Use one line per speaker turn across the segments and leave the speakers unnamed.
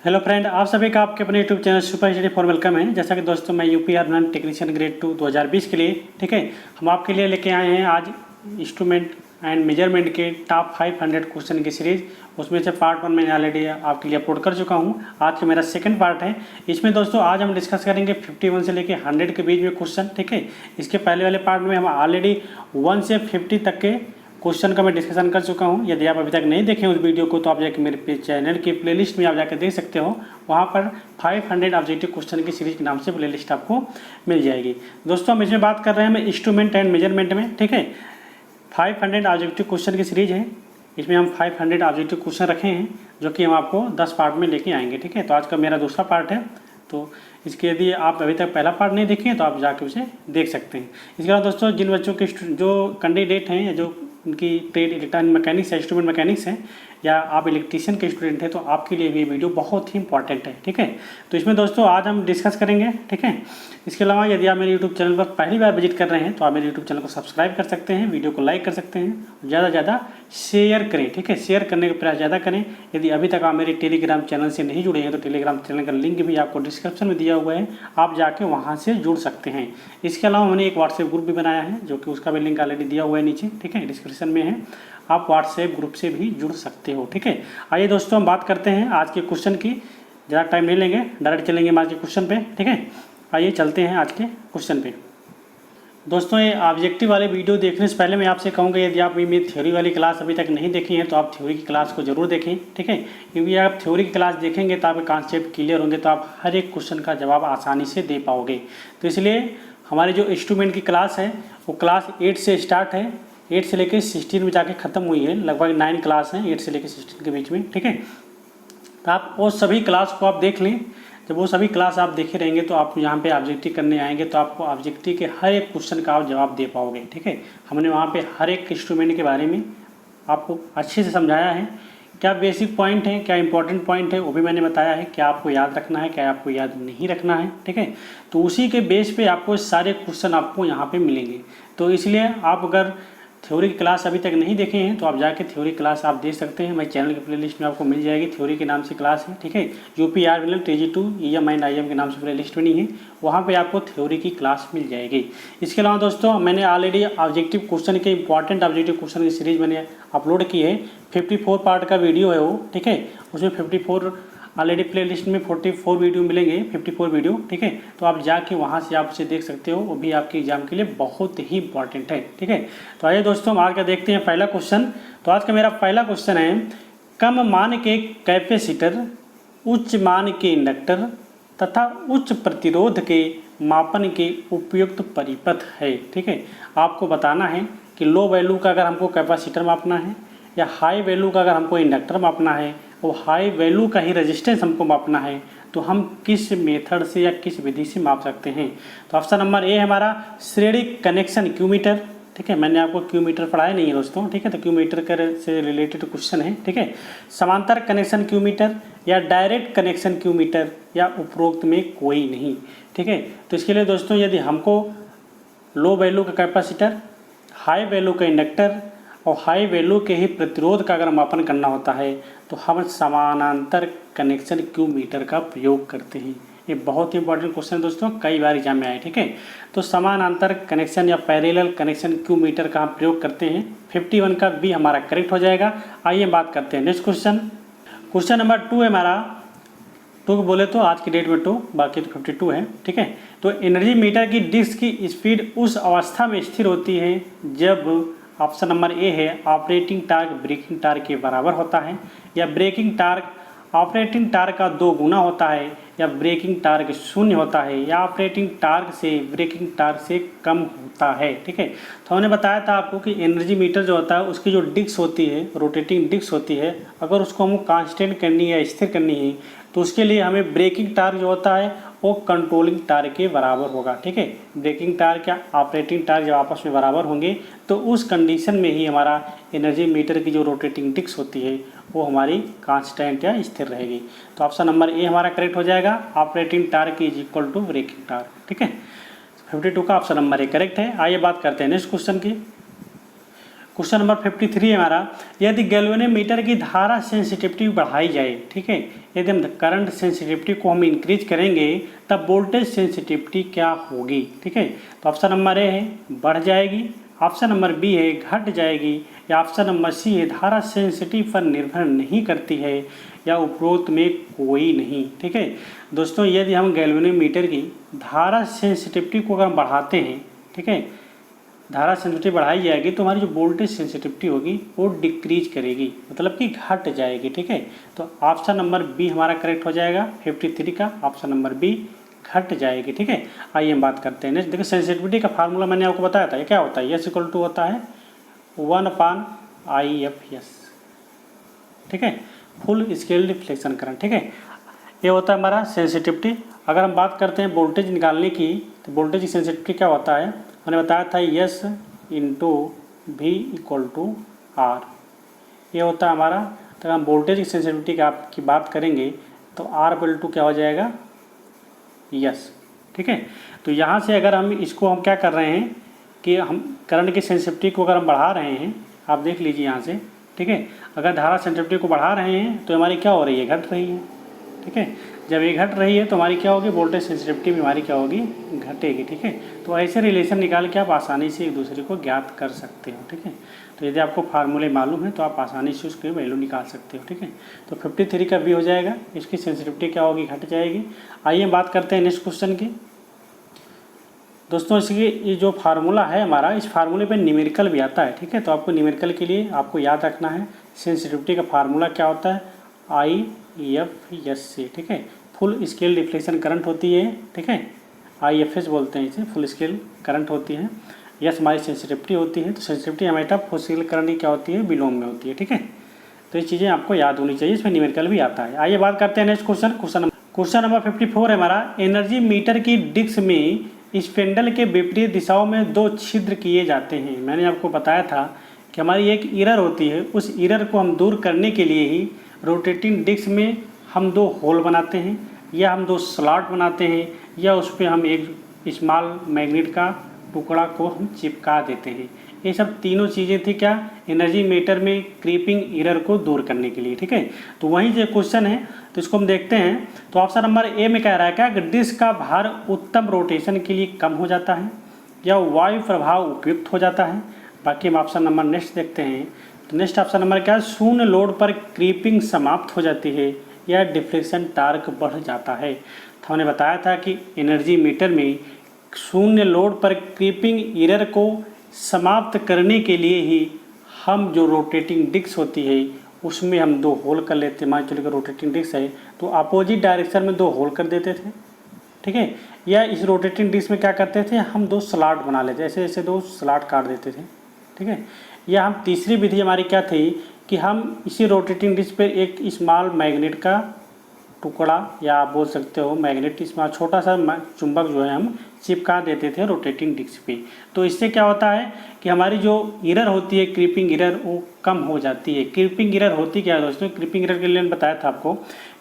Hello friend, आप सभी का आपके अपने YouTube channel super study for welcome है। जैसा कि दोस्तों मैं यूपी अर्बन टेक्नीशियन ग्रेड 2 2020 के लिए ठीक है हम आपके लिए लेके आए हैं आज इंस्ट्रूमेंट एंड मेजरमेंट के टॉप 500 क्वेश्चन की सीरीज़। उसमें से पार्ट 1 मैंने ऑलरेडी आपके लिए अपलोड कर चुका हूं। आज का मेरा सेकंड पार्ट है। इसमें दोस्तों आज हम डिस्कस करेंगे 51 से लेके 100 के बीच में क्वेश्चन। ठीक है, इसके पहले वाले पार्ट में हम ऑलरेडी 1 से 50 तक के क्वेश्चन का मैं डिस्कशन कर चुका हूं। यदि आप अभी तक नहीं देखें उस वीडियो को तो आप जाकर मेरे चैनल की प्लेलिस्ट में आप जाकर देख सकते हो। वहां पर 500 ऑब्जेक्टिव क्वेश्चन की सीरीज के नाम से प्लेलिस्ट आपको मिल जाएगी। दोस्तों हम इसमें बात कर रहे हैं इंस्ट्रूमेंट एंड मेजरमेंट में। ठीक है, 500 ऑब्जेक्टिव क्वेश्चन की सीरीज है। इसमें हम 500 ऑब्जेक्टिव क्वेश्चन रखे हैं जो कि हम आपको 10 पार्ट में लेके आएंगे। ठीक है, तो आज का मेरा दूसरा पार्ट है। तो इसके यदि आप अभी तक पहला पार्ट नहीं देखे हैं तो आप जाके उसे देख सकते हैं। इसके बाद दोस्तों जिन बच्चों के जो कैंडिडेट हैं या जो उनकी ट्रेड इलेक्ट्रॉनिक मैकेनिक्स है, इंस्ट्रूमेंट मैकेनिक्स है, या आप इलेक्ट्रीशियन के स्टूडेंट हैं तो आपके लिए भी वीडियो बहुत ही इंपॉर्टेंट है। ठीक है, तो इसमें दोस्तों आज हम डिस्कस करेंगे। ठीक है, इसके अलावा यदि आप मेरे यूट्यूब चैनल पर पहली बार विजिट कर रहे हैं तो आप मेरे यूट्यूब चैनल को सब्सक्राइब कर सकते हैं, वीडियो को लाइक कर सकते हैं, ज़्यादा से ज़्यादा शेयर करें। ठीक है, शेयर करने का प्रयास ज़्यादा करें। यदि अभी तक आप मेरे टेलीग्राम चैनल से नहीं जुड़े हैं तो टेलीग्राम चैनल का लिंक भी आपको डिस्क्रिप्शन में दिया हुआ है, आप जाके वहाँ से जुड़ सकते हैं। इसके अलावा हमने एक व्हाट्सएप ग्रुप भी बनाया है जो कि उसका भी लिंक ऑलरेडी दिया हुआ है नीचे। ठीक है, डिस्क्रिप्शन में है, आप व्हाट्सएप ग्रुप से भी जुड़ सकते हो। ठीक है, आइए दोस्तों हम बात करते हैं आज के क्वेश्चन की। ज़्यादा टाइम नहीं लेंगे, डायरेक्ट चलेंगे हम आज के क्वेश्चन पे। ठीक है, आइए चलते हैं आज के क्वेश्चन पे। दोस्तों ये ऑब्जेक्टिव वाले वीडियो देखने से पहले मैं आपसे कहूँगा यदि आप मेरी थ्योरी वाली क्लास अभी तक नहीं देखी हैं तो आप थ्योरी की क्लास को जरूर देखें। ठीक है, क्योंकि आप थ्योरी की क्लास देखेंगे तो आपके कॉन्सेप्ट क्लियर होंगे, तो आप हर एक क्वेश्चन का जवाब आसानी से दे पाओगे। तो इसलिए हमारी जो इंस्ट्रूमेंट की क्लास है वो क्लास 8 से स्टार्ट है, 8 से लेकर 16 में जाके ख़त्म हुई है। लगभग 9 क्लास हैं 8 से लेकर 16 के बीच में। ठीक है, तो आप वो सभी क्लास को आप देख लें। जब वो सभी क्लास आप देखे रहेंगे तो आप यहाँ पे ऑब्जेक्टिव करने आएंगे तो आपको ऑब्जेक्टिव के हर एक क्वेश्चन का आप जवाब दे पाओगे। ठीक है, हमने वहाँ पे हर एक इंस्ट्रूमेंट के बारे में आपको अच्छे से समझाया है। क्या बेसिक पॉइंट है, क्या इंपॉर्टेंट पॉइंट है वो भी मैंने बताया है, क्या आपको याद रखना है, क्या आपको याद नहीं रखना है। ठीक है, तो उसी के बेस पे आपको सारे क्वेश्चन आपको यहाँ पे मिलेंगे। तो इसलिए आप अगर थ्योरी की क्लास अभी तक नहीं देखे हैं तो आप जाके थ्योरी क्लास आप देख सकते हैं। मेरे चैनल की प्लेलिस्ट में आपको मिल जाएगी, थ्योरी के नाम से क्लास है। ठीक है, UP are TG2 EM and IM के नाम से प्लेलिस्ट बनी है, वहाँ पे आपको थ्योरी की क्लास मिल जाएगी। इसके अलावा दोस्तों मैंने ऑलरेडी ऑब्जेक्टिव क्वेश्चन के इंपॉर्टेंट ऑब्जेक्टिव क्वेश्चन की सीरीज मैंने अपलोड की है। 54 पार्ट का वीडियो है वो। ठीक है, उसमें 54 ऑलरेडी प्ले लिस्ट में 44 वीडियो मिलेंगे, 54 वीडियो। ठीक है, तो आप जाके वहाँ से आप उसे देख सकते हो, वो भी आपके एग्जाम के लिए बहुत ही इंपॉर्टेंट है। ठीक है, तो आइए दोस्तों हम आज का देखते हैं पहला क्वेश्चन। तो आज का मेरा पहला क्वेश्चन है, कम मान के कैपेसिटर, उच्च मान के इंडक्टर तथा उच्च प्रतिरोध के मापन के उपयुक्त परिपथ है। ठीक है, आपको बताना है कि लो वैल्यू का अगर हमको कैपेसिटर मापना है या हाई वैल्यू का अगर हमको इंडक्टर मापना है, वो हाई वैल्यू का ही रेजिस्टेंस हमको मापना है, तो हम किस मेथड से या किस विधि से माप सकते हैं। तो ऑप्शन नंबर ए हमारा श्रेणी कनेक्शन क्यू मीटर। ठीक है, मैंने आपको क्यू मीटर पढ़ाया नहीं है दोस्तों। ठीक है, तो क्यू मीटर से रिलेटेड क्वेश्चन है। ठीक है, समांतर कनेक्शन क्यू मीटर या डायरेक्ट कनेक्शन क्यू मीटर या उपरोक्त में कोई नहीं। ठीक है, तो इसके लिए दोस्तों यदि हमको लो वैल्यू का कैपेसिटर, हाई वैल्यू का इंडक्टर और हाई वैल्यू के ही प्रतिरोध का अगर मापन करना होता है तो हम समानांतर कनेक्शन क्यू मीटर का प्रयोग करते हैं। ये बहुत ही इंपॉर्टेंट क्वेश्चन है दोस्तों, कई बार एग्जाम में आए। ठीक है, तो समानांतर कनेक्शन या पैरेलल कनेक्शन क्यू मीटर का हम प्रयोग करते हैं। 51 का बी हमारा करेक्ट हो जाएगा। आइए बात करते हैं नेक्स्ट क्वेश्चन। क्वेश्चन नंबर 2 है हमारा, 2 बोले तो आज की डेट में 2, बाकी तो 52 है। ठीक है, तो एनर्जी मीटर की डिस्क की स्पीड उस अवस्था में स्थिर होती है जब, ऑप्शन नंबर ए है, ऑपरेटिंग टार्क ब्रेकिंग टार्क के बराबर होता है, या ब्रेकिंग टार्क ऑपरेटिंग टार्क का 2 गुना होता है, या ब्रेकिंग टार्क 0 होता है, या ऑपरेटिंग टार्क से ब्रेकिंग टार्क से कम होता है। ठीक है, तो हमने बताया था आपको कि एनर्जी मीटर जो होता है उसकी जो डिस्क होती है, रोटेटिंग डिस्क होती है, अगर उसको हमको कांस्टेंट करनी है, स्थिर करनी है, तो उसके लिए हमें ब्रेकिंग टार्क जो होता है वो कंट्रोलिंग टार्क के बराबर होगा। ठीक है, ब्रेकिंग टार्क या ऑपरेटिंग टार्क जब आपस में बराबर होंगे तो उस कंडीशन में ही हमारा एनर्जी मीटर की जो रोटेटिंग डिस्क होती है वो हमारी कांस्टेंट या स्थिर रहेगी। तो ऑप्शन नंबर ए हमारा करेक्ट हो जाएगा, operating torque is equal to braking torque. ठीक है, 52 का ऑप्शन नंबर ए करेक्ट है। आइए बात करते हैं नेक्स्ट क्वेश्चन की। क्वेश्चन नंबर 53 है हमारा, यदि गैल्वेनोमीटर की धारा सेंसिटिविटी बढ़ाई जाए, ठीक है, यदि हम करंट सेंसिटिविटी को हम इंक्रीज करेंगे तब वोल्टेज सेंसिटिविटी क्या होगी, ठीक है। तो ऑप्शन नंबर ए है बढ़ जाएगी, ऑप्शन नंबर बी है घट जाएगी, या ऑप्शन नंबर सी है धारा सेंसिटिव पर निर्भर नहीं करती है, या उपरोक्त में कोई नहीं, ठीक है। दोस्तों यदि हम गैल्वेनोमीटर की धारा सेंसिटिविटी को अगर हम बढ़ाते हैं, ठीक है, धारा सेंसिटिविटी बढ़ाई जाएगी तो हमारी जो वोल्टेज सेंसिटिविटी होगी वो डिक्रीज करेगी, मतलब कि घट जाएगी, ठीक है। तो ऑप्शन नंबर बी हमारा करेक्ट हो जाएगा 53 का, ऑप्शन नंबर बी घट जाएगी, ठीक है। आइए हम बात करते हैं नेक्स्ट। देखिए सेंसिटिविटी का फार्मूला मैंने आपको बताया था, ये क्या होता है, एस इक्वल टू होता है 1/IFS, ठीक है, फुल स्केल डिफ्लेक्शन करंट, ठीक है। ये होता है हमारा सेंसिटिविटी। अगर हम बात करते हैं वोल्टेज निकालने की, तो वोल्टेज की सेंसिटिविटी क्या होता है, मैंने बताया था S into V equal to R, ये होता है हमारा। तो हम वोल्टेज की सेंसिटिविटी की बात करेंगे तो आर इक्वल टू क्या हो जाएगा, यस, ठीक है। तो यहाँ से अगर हम इसको हम क्या कर रहे हैं कि हम करंट की सेंसिटिविटी को अगर हम बढ़ा रहे हैं, आप देख लीजिए यहाँ से, ठीक है, अगर धारा सेंसिटिविटी को बढ़ा रहे हैं तो हमारी क्या हो रही है, घट रही है, ठीक है। जब ये घट रही है तो हमारी क्या होगी, वोल्टेज सेंसिटिविटी भी हमारी क्या होगी, घटेगी, ठीक है। तो ऐसे रिलेशन निकाल के आप आसानी से एक दूसरे को ज्ञात कर सकते हो, ठीक है। तो यदि आपको फार्मूले मालूम है तो आप आसानी से उसकी वैल्यू निकाल सकते हो, ठीक है। तो 53 का भी हो जाएगा, इसकी सेंसिटिविटी क्या होगी, घट जाएगी। आइए बात करते हैं नेक्स्ट क्वेश्चन की। दोस्तों इसकी ये जो फार्मूला है हमारा, इस फार्मूले पे न्यूमेरिकल भी आता है, ठीक है। तो आपको न्यूमेरिकल के लिए आपको याद रखना है सेंसिटिविटी का फार्मूला क्या होता है, IFS से, ठीक है, फुल स्केल डिफ्लेक्शन करंट होती है, ठीक है, IFS बोलते हैं इसे, फुल स्केल करंट होती है। यस हमारी सेंसिटिविटी होती है, तो सेंसिटिविटी हमारे फुल स्केल करंट की क्या होती है, विलोम में होती है, ठीक है। तो ये चीज़ें आपको याद होनी चाहिए, इसमें न्यूमेरिकल भी आता है। आइए बात करते हैं नेक्स्ट क्वेश्चन नंबर 54 है हमारा, एनर्जी मीटर की डिस्क में स्पेंडल के विपरीत दिशाओं में 2 छिद्र किए जाते हैं। मैंने आपको बताया था कि हमारी एक एरर होती है, उस एरर को हम दूर करने के लिए ही रोटेटिंग डिस्क में हम 2 होल बनाते हैं, या हम 2 स्लॉट बनाते हैं, या उस पर हम एक स्मॉल मैग्नेट का टुकड़ा को हम चिपका देते हैं। ये सब तीनों चीज़ें थी क्या, एनर्जी मीटर में क्रीपिंग एरर को दूर करने के लिए, ठीक है। तो वहीं जो क्वेश्चन है तो इसको हम देखते हैं। तो ऑप्शन नंबर ए में कह रहा है क्या, डिस्क का भार उत्तम रोटेशन के लिए कम हो जाता है, या वायु प्रभाव उपयुक्त हो जाता है। बाकी हम ऑप्शन नंबर नेक्स्ट देखते हैं। तो नेक्स्ट ऑप्शन नंबर क्या है, शून्य लोड पर क्रीपिंग समाप्त हो जाती है, या डिफ्लेक्शन टार्क बढ़ जाता है। तो हमने बताया था कि एनर्जी मीटर में शून्य लोड पर क्रीपिंग एरर को समाप्त करने के लिए ही हम जो रोटेटिंग डिस्क होती है उसमें हम 2 होल कर लेते हैं। मान चलिए रोटेटिंग डिस्क है तो अपोजिट डायरेक्शन में 2 होल कर देते थे, ठीक है। या इस रोटेटिंग डिस्क में क्या करते थे, हम 2 स्लॉट बना लेते, ऐसे ऐसे 2 स्लॉट काट देते थे, ठीक है। या हम तीसरी विधि हमारी क्या थी कि हम इसी रोटेटिंग डिस्क पर एक स्मॉल मैग्नेट का टुकड़ा, या आप बोल सकते हो मैग्नेट स्मॉल छोटा सा चुंबक जो है हम चिपका देते थे रोटेटिंग डिस्क पे। तो इससे क्या होता है कि हमारी जो एरर होती है क्रीपिंग एरर वो कम हो जाती है। क्रीपिंग एरर होती क्या है दोस्तों, क्रीपिंग एरर के लिए मैंने बताया था आपको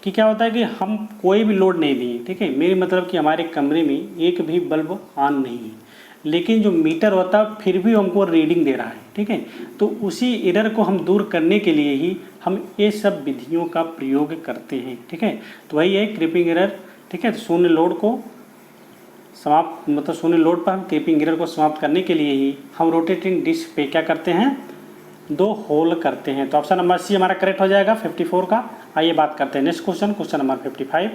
कि क्या होता है कि हम कोई भी लोड नहीं दिए, ठीक है, मेरी मतलब कि हमारे कमरे में एक भी बल्ब ऑन नहीं है, लेकिन जो मीटर होता है फिर भी हमको रीडिंग दे रहा है, ठीक है। तो उसी एरर को हम दूर करने के लिए ही हम ये सब विधियों का प्रयोग करते हैं, ठीक है। तो वही है क्रीपिंग एरर, ठीक है। तो शून्य लोड को समाप्त, मतलब शून्य लोड पर हम क्रीपिंग एरर को समाप्त करने के लिए ही हम रोटेटिंग डिस्क पे क्या करते हैं, 2 होल करते हैं। तो ऑप्शन नंबर सी हमारा करेक्ट हो जाएगा 54 का। आइए बात करते हैं नेक्स्ट क्वेश्चन नंबर 55।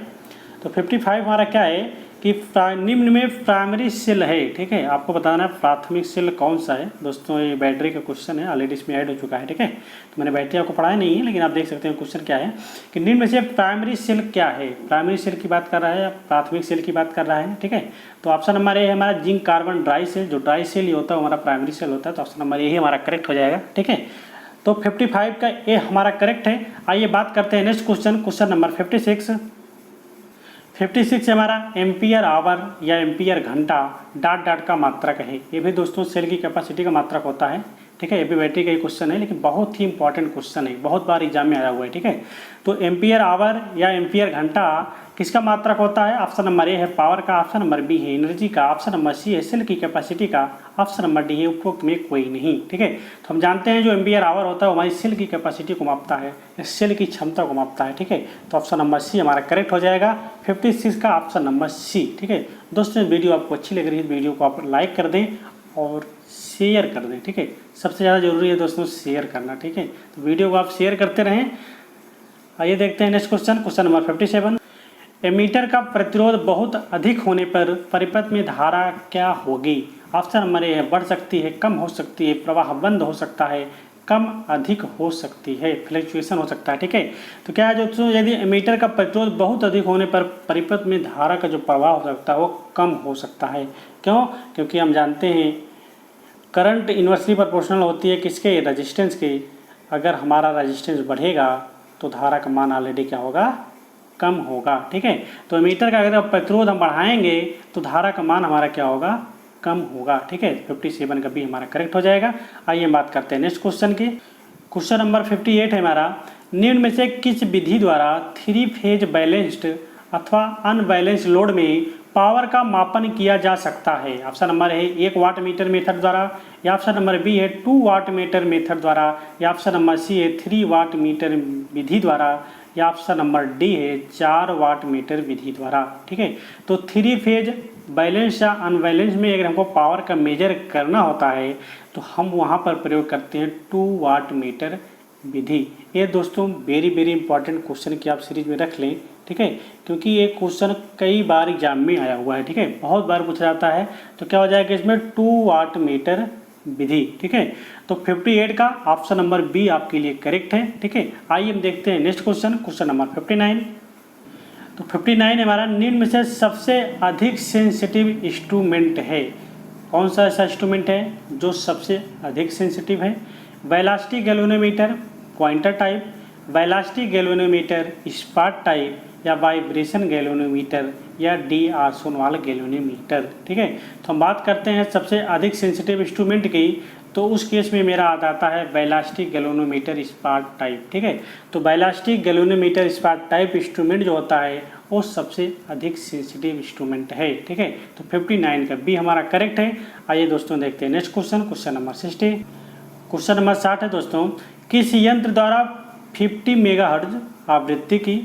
तो 55 हमारा क्या है कि निम्न में प्राइमरी सेल है, ठीक है। आपको बताना है प्राथमिक सेल कौन सा है। दोस्तों ये बैटरी का क्वेश्चन है, ऑलरेडी इसमें ऐड हो चुका है, ठीक है। तो मैंने बैटरी आपको पढ़ाया नहीं है, लेकिन आप देख सकते हैं क्वेश्चन क्या है कि निम्न में से प्राइमरी सेल क्या है। प्राइमरी सेल की बात कर रहा है या प्राथमिक सेल की बात कर रहा है, ठीक है। तो ऑप्शन नंबर ए है हमारा जिंक कार्बन ड्राई सेल। जो ड्राई सेल ही होता है हमारा प्राइमरी सेल होता है। तो ऑप्शन नंबर ए ही हमारा करेक्ट हो जाएगा, ठीक है। तो 55 का ए हमारा करेक्ट है। आइए बात करते हैं नेक्स्ट क्वेश्चन नंबर 56 हमारा एम्पियर आवर या एम्पियर घंटा डॉट डॉट का मात्रक है। ये भी दोस्तों सेल की कैपेसिटी का मात्रक होता है, ठीक है, ये भी बैटरी का ही क्वेश्चन है, लेकिन बहुत ही इंपॉर्टेंट क्वेश्चन है, बहुत बार एग्जाम में आया हुआ है। ठीक है, तो एम्पियर आवर या एम्पियर घंटा किसका मात्रक होता है? ऑप्शन नंबर ए है पावर का, ऑप्शन नंबर बी है एनर्जी का, ऑप्शन नंबर सी है सेल की कैपेसिटी का, ऑप्शन नंबर डी है उपरोक्त में कोई नहीं। ठीक है, तो हम जानते हैं जो एम्पियर आवर होता है वो हमारी सेल की कैपेसिटी को मापता है, सेल की क्षमता को मापता है। ठीक है, तो ऑप्शन नंबर सी हमारा करेक्ट हो जाएगा 56 का ऑप्शन नंबर सी। ठीक है दोस्तों, वीडियो आपको अच्छी लग रही है, वीडियो को आप लाइक कर दें और शेयर कर दें। ठीक है, सबसे ज़्यादा जरूरी है दोस्तों शेयर करना। ठीक है, तो वीडियो को आप शेयर करते रहें। आइए देखते हैं next question, question number 57। Ammeter का प्रतिरोध बहुत अधिक होने पर परिपथ में धारा क्या होगी? ऑप्शन नंबर ए है बढ़ सकती है, कम हो सकती है, प्रवाह बंद हो सकता है, कम अधिक हो सकती है, फ्लक्चुएशन हो सकता है। ठीक है, तो क्या है दोस्तों, यदि एमीटर का प्रतिरोध बहुत अधिक होने पर परिपथ में धारा का जो प्रवाह हो सकता है वो कम हो सकता है। क्यों? क्योंकि हम जानते हैं करंट इन्वर्सली प्रोपोर्शनल होती है किसके? रेजिस्टेंस के। अगर हमारा रेजिस्टेंस बढ़ेगा तो धारा का मान ऑलरेडी क्या होगा? कम होगा। ठीक है, तो एमीटर का अगर प्रतिरोध हम बढ़ाएंगे तो धारा का मान हमारा क्या होगा? कम होगा। ठीक है, 57 का बी हमारा करेक्ट हो जाएगा। आइए हम बात करते हैं नेक्स्ट क्वेश्चन की। क्वेश्चन नंबर 58 है हमारा, निम्न में से किस विधि द्वारा 3 फेज बैलेंस्ड अथवा अनबैलेंस्ड लोड में पावर का मापन किया जा सकता है? ऑप्शन नंबर है 1 वाट मीटर मेथड द्वारा, या ऑप्शन नंबर बी है 2 वाट मीटर मेथड द्वारा, या ऑप्शन नंबर सी है 3 वाट मीटर विधि द्वारा, या ऑप्शन नंबर डी है 4 वाट मीटर विधि द्वारा। ठीक है, तो 3 फेज बैलेंस या अनबैलेंस में अगर हमको पावर का मेजर करना होता है तो हम वहाँ पर प्रयोग करते हैं 2 वाट मीटर विधि। ये दोस्तों वेरी इंपॉर्टेंट क्वेश्चन की आप सीरीज में रख लें। ठीक है, क्योंकि ये क्वेश्चन कई बार एग्जाम में आया हुआ है। ठीक है, बहुत बार पूछा जाता है। तो क्या हो जाएगा इसमें? 2 वाट मीटर विधि। ठीक है, तो 58 का ऑप्शन नंबर बी आपके लिए करेक्ट है। ठीक है, आइए हम देखते हैं नेक्स्ट क्वेश्चन, क्वेश्चन नंबर 59। तो 59 हमारा निम्न में से सबसे अधिक सेंसिटिव इंस्ट्रूमेंट है। कौन सा ऐसा इंस्ट्रूमेंट है जो सबसे अधिक सेंसिटिव है? Velocity galvanometer pointer type, velocity galvanometer spot type, या वाइब्रेशन गैल्वेनोमीटर, या डी आर्सोनवाल गैल्वेनोमीटर। ठीक है, तो हम बात करते हैं सबसे अधिक सेंसिटिव इंस्ट्रूमेंट की, तो उस केस में मेरा आ जाता है वेलोसिटी गैल्वेनोमीटर स्पॉट टाइप। ठीक है, तो velocity galvanometer spot type instrument जो होता है वो सबसे अधिक सेंसिटिव इंस्ट्रूमेंट है। ठीक है, तो 59 का बी हमारा करेक्ट है। आइए दोस्तों देखते हैं next question, question number 60। Question number 60 है दोस्तों, किस यंत्र द्वारा 50 मेगाहर्ट्ज आवृत्ति की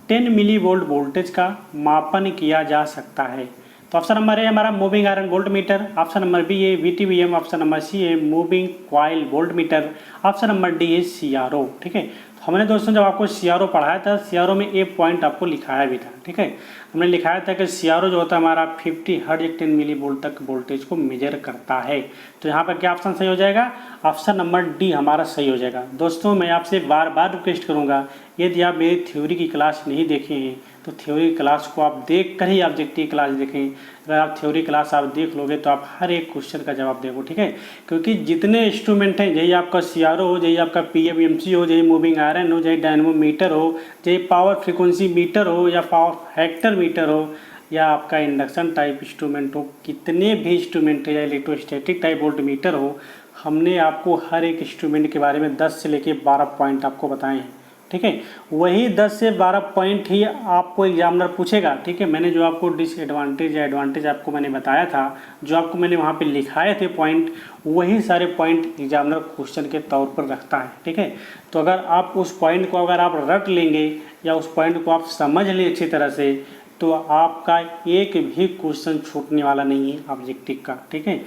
10 मिलीवोल्ट वोल्टेज का मापन किया जा सकता है? तो ऑप्शन नंबर ए हमारा moving iron voltmeter, option number B है VTVM, ऑप्शन नंबर सी है moving coil voltmeter, option number D है CRO। ठीक है, तो हमने दोस्तों जब आपको CRO पढ़ाया था, CRO में एक पॉइंट आपको लिखाया भी था। ठीक है, हमने लिखाया था कि CRO जो होता है हमारा 50 हर्ट्ज 10 मिली वोल्ट तक वोल्टेज को मेजर करता है। तो यहाँ पर क्या ऑप्शन सही हो जाएगा? ऑप्शन नंबर डी हमारा सही हो जाएगा। दोस्तों मैं आपसे बार बार रिक्वेस्ट करूँगा, यदि आप मेरी थ्योरी की क्लास नहीं देखे हैं तो थ्योरी क्लास को आप देख कर ही ऑब्जेक्टिव क्लास देखें। अगर आप थ्योरी क्लास आप देख लोगे तो आप हर एक क्वेश्चन का जवाब देखो। ठीक है, क्योंकि जितने इंस्ट्रूमेंट हैं, यही आपका CRO हो, यही आपका PMMC हो, यही मूविंग आयरन हो, यही डायनमोमीटर हो, यही पावर फ्रीक्वेंसी मीटर हो, या पावर फैक्टर मीटर हो, या आपका इंडक्शन टाइप इंस्ट्रूमेंट हो, कितने भी इंस्ट्रूमेंट है, या इलेक्ट्रोस्टैटिक टाइप वोल्ट मीटर हो, हमने आपको हर एक इंस्ट्रूमेंट के बारे में 10 से लेकर 12 पॉइंट आपको बताए हैं। ठीक है, वही 10 से 12 पॉइंट ही आपको एग्जामिनर पूछेगा। ठीक है, मैंने जो आपको डिसएडवांटेज या एडवांटेज आपको मैंने बताया था, जो आपको मैंने वहाँ पे लिखाए थे पॉइंट, वही सारे पॉइंट एग्जामिनर क्वेश्चन के तौर पर रखता है। ठीक है, तो अगर आप उस पॉइंट को अगर आप रट लेंगे या उस पॉइंट को आप समझ लें अच्छी तरह से, तो आपका एक भी क्वेश्चन छूटने वाला नहीं है ऑब्जेक्टिव का। ठीक है,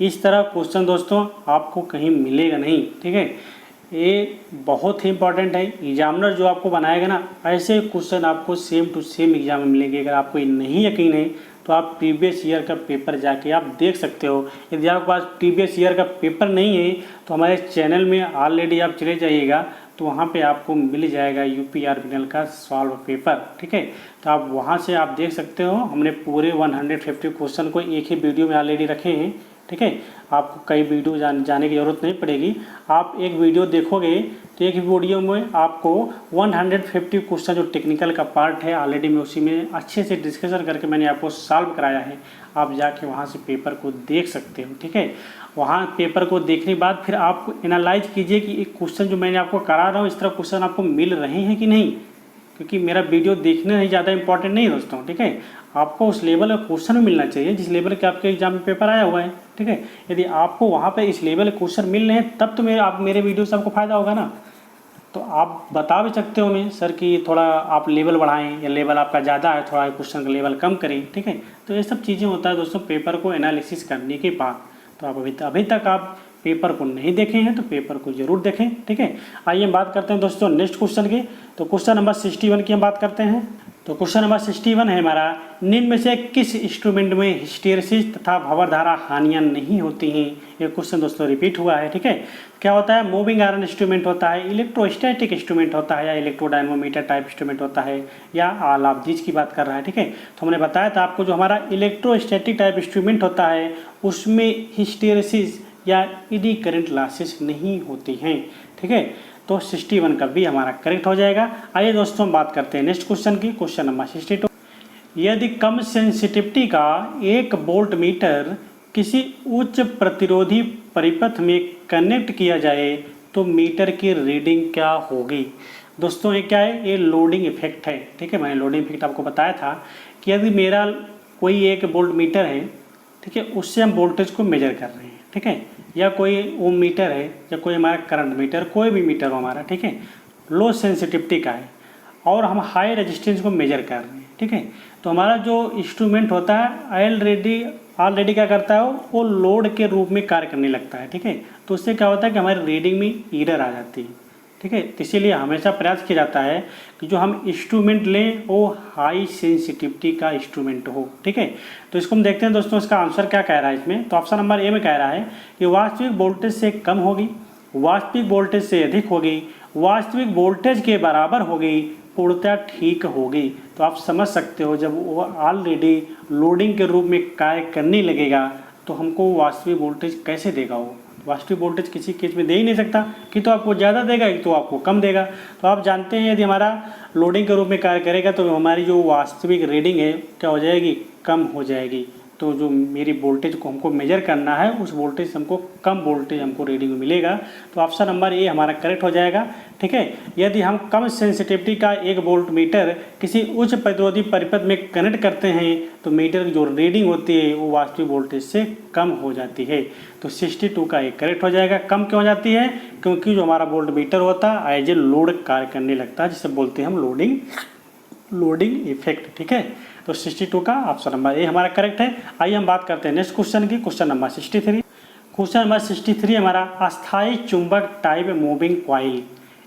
इस तरह क्वेश्चन दोस्तों आपको कहीं मिलेगा नहीं। ठीक है, ये बहुत ही इंपॉर्टेंट है। एग्जामिनर जो आपको बनाएगा ना, ऐसे क्वेश्चन आपको सेम टू सेम एग्जाम में मिलेंगे। अगर आपको ये नहीं यकीन है तो आप प्रीवियस ईयर का पेपर जाके आप देख सकते हो। यदि आपके पास प्रीवियस ईयर का पेपर नहीं है तो हमारे चैनल में ऑलरेडी आप चले जाइएगा, तो वहाँ पे आपको मिल जाएगा UPRBNL का सॉल्व पेपर। ठीक है, तो आप वहाँ से आप देख सकते हो। हमने पूरे 150 क्वेश्चन को एक ही वीडियो में ऑलरेडी रखे हैं। ठीक है। आपको कई वीडियो जाने की ज़रूरत नहीं पड़ेगी। आप एक वीडियो देखोगे तो एक वीडियो में आपको 150 क्वेश्चन जो टेक्निकल का पार्ट है ऑलरेडी मैं उसी में अच्छे से डिस्कशन करके मैंने आपको सॉल्व कराया है। आप जाके वहाँ से पेपर को देख सकते हो, ठीक है। वहाँ पेपर को देखने के बाद फिर आप एनालाइज कीजिए कि एक क्वेश्चन जो मैंने आपको करा रहा हूँ इस तरह क्वेश्चन आपको मिल रहे हैं कि नहीं, क्योंकि मेरा वीडियो देखने ही ज़्यादा इंपॉर्टेंट नहीं है दोस्तों, ठीक है। आपको उस लेवल का क्वेश्चन भी मिलना चाहिए जिस लेवल के आपके एग्जाम में पेपर आया हुआ है, ठीक है। यदि आपको वहाँ पे इस लेवल के क्वेश्चन मिल रहे हैं तब तो मेरे वीडियो से आपको फ़ायदा होगा ना। तो आप बता भी सकते हो मैं सर कि थोड़ा आप लेवल बढ़ाएं या लेवल आपका ज़्यादा है, थोड़ा क्वेश्चन का लेवल कम करें, ठीक है। तो ये सब चीज़ें होता है दोस्तों पेपर को एनालिसिस करने के बाद। तो आप अभी तक आप पेपर को नहीं देखे हैं तो पेपर को जरूर देखें, ठीक है। आइए हम बात करते हैं दोस्तों नेक्स्ट क्वेश्चन की। तो क्वेश्चन नंबर 61 की हम बात करते हैं। तो क्वेश्चन नंबर 61 है हमारा, निम्न में से किस इंस्ट्रूमेंट में हिस्टेरेसिस तथा भंवर धारा हानियाँ नहीं होती हैं। ये क्वेश्चन दोस्तों रिपीट हुआ है, ठीक है। क्या होता है, मूविंग आयरन इंस्ट्रूमेंट होता है, इलेक्ट्रोस्टैटिक इंस्ट्रूमेंट होता है, या इलेक्ट्रोडायनमोमीटर टाइप इंस्ट्रूमेंट होता है, या ऑल ऑफ दिस की बात कर रहा है, ठीक है। तो हमने बताया था आपको जो हमारा इलेक्ट्रोस्टैटिक टाइप इंस्ट्रूमेंट होता है उसमें हिस्टेरेसिस या एडी करंट लॉसेस नहीं होती हैं, ठीक है। तो 61 का भी हमारा करेक्ट हो जाएगा। आइए दोस्तों हम बात करते हैं नेक्स्ट क्वेश्चन की। क्वेश्चन नंबर 62, यदि कम सेंसिटिविटी का एक वोल्ट मीटर किसी उच्च प्रतिरोधी परिपथ में कनेक्ट किया जाए तो मीटर की रीडिंग क्या होगी। दोस्तों ये क्या है, ये लोडिंग इफेक्ट है, ठीक है। मैंने लोडिंग इफेक्ट आपको बताया था कि यदि मेरा कोई एक वोल्ट मीटर है, ठीक है, उससे हम वोल्टेज को मेजर कर रहे हैं, ठीक है, या कोई ओम मीटर है या कोई हमारा करंट मीटर, कोई भी मीटर हो हमारा, ठीक है, लो सेंसिटिविटी का है और हम हाई रेजिस्टेंस को मेजर कर रहे हैं, ठीक है। तो हमारा जो इंस्ट्रूमेंट होता है ऑलरेडी क्या करता है, वो लोड के रूप में कार्य करने लगता है, ठीक है। तो उससे क्या होता है कि हमारी रीडिंग में एरर आ जाती है, ठीक है। तो इसीलिए हमेशा प्रयास किया जाता है कि जो हम इंस्ट्रूमेंट लें वो हाई सेंसिटिविटी का इंस्ट्रूमेंट हो, ठीक है। तो इसको हम देखते हैं दोस्तों इसका आंसर क्या कह रहा है इसमें। तो ऑप्शन नंबर ए में कह रहा है कि वास्तविक वोल्टेज से कम होगी, वास्तविक वोल्टेज से अधिक होगी, वास्तविक वोल्टेज के बराबर होगी, पूर्णतः ठीक होगी। तो आप समझ सकते हो जब वो ऑलरेडी लोडिंग के रूप में कार्य करने लगेगा तो हमको वास्तविक वोल्टेज कैसे देगा। वो वास्तविक वोल्टेज किसी केस में दे ही नहीं सकता कि तो आपको ज़्यादा देगा कि तो आपको कम देगा। तो आप जानते हैं यदि हमारा लोडिंग के रूप में कार्य करेगा तो हमारी जो वास्तविक रीडिंग है क्या हो जाएगी, कम हो जाएगी। तो जो मेरी वोल्टेज को हमको मेजर करना है उस वोल्टेज से हमको कम वोल्टेज हमको रीडिंग मिलेगा। तो ऑप्शन नंबर ए हमारा करेक्ट हो जाएगा, ठीक है। यदि हम कम सेंसिटिविटी का एक वोल्ट मीटर किसी उच्च प्रतिरोधी परिपथ में कनेक्ट करते हैं तो मीटर की जो रीडिंग होती है वो वास्तविक वोल्टेज से कम हो जाती है। तो 62 का एक करेक्ट हो जाएगा। कम क्यों हो जाती है, क्योंकि जो हमारा वोल्ट मीटर होता है एज ए लोड कार्य करने लगता है, जिसे बोलते हैं हम लोडिंग इफेक्ट, ठीक है। तो 62 का ऑप्शन नंबर ए हमारा करेक्ट है। आइए हम बात करते हैं नेक्स्ट क्वेश्चन की। Question number 63। क्वेश्चन नंबर 63 हमारा, अस्थायी चुंबक टाइप मूविंग कॉइल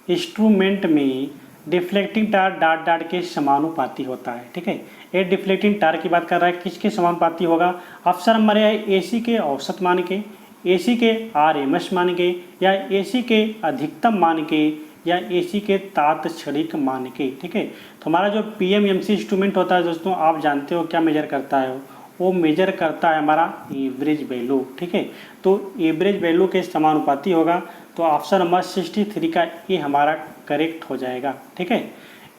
इंस्ट्रूमेंट में डिफ्लेक्टिंग टार डॉट डॉट के समानुपाती होता है, ठीक है। ये डिफ्लेक्टिंग टार की बात कर रहा है, किसके समानुपाती होगा। ऑप्शन नंबर ए है AC के औसत मान के, AC के RMS मान के, या AC के अधिकतम मान के, या AC के तात्क्षणिक मान के, ठीक है। तो हमारा जो PMMC इंस्ट्रूमेंट होता है दोस्तों, आप जानते हो क्या मेजर करता है, वो मेजर करता है हमारा एवरेज वैल्यू, ठीक है। तो एवरेज वैल्यू के समानुपाती होगा। तो ऑप्शन नंबर 63 का ये हमारा करेक्ट हो जाएगा, ठीक है।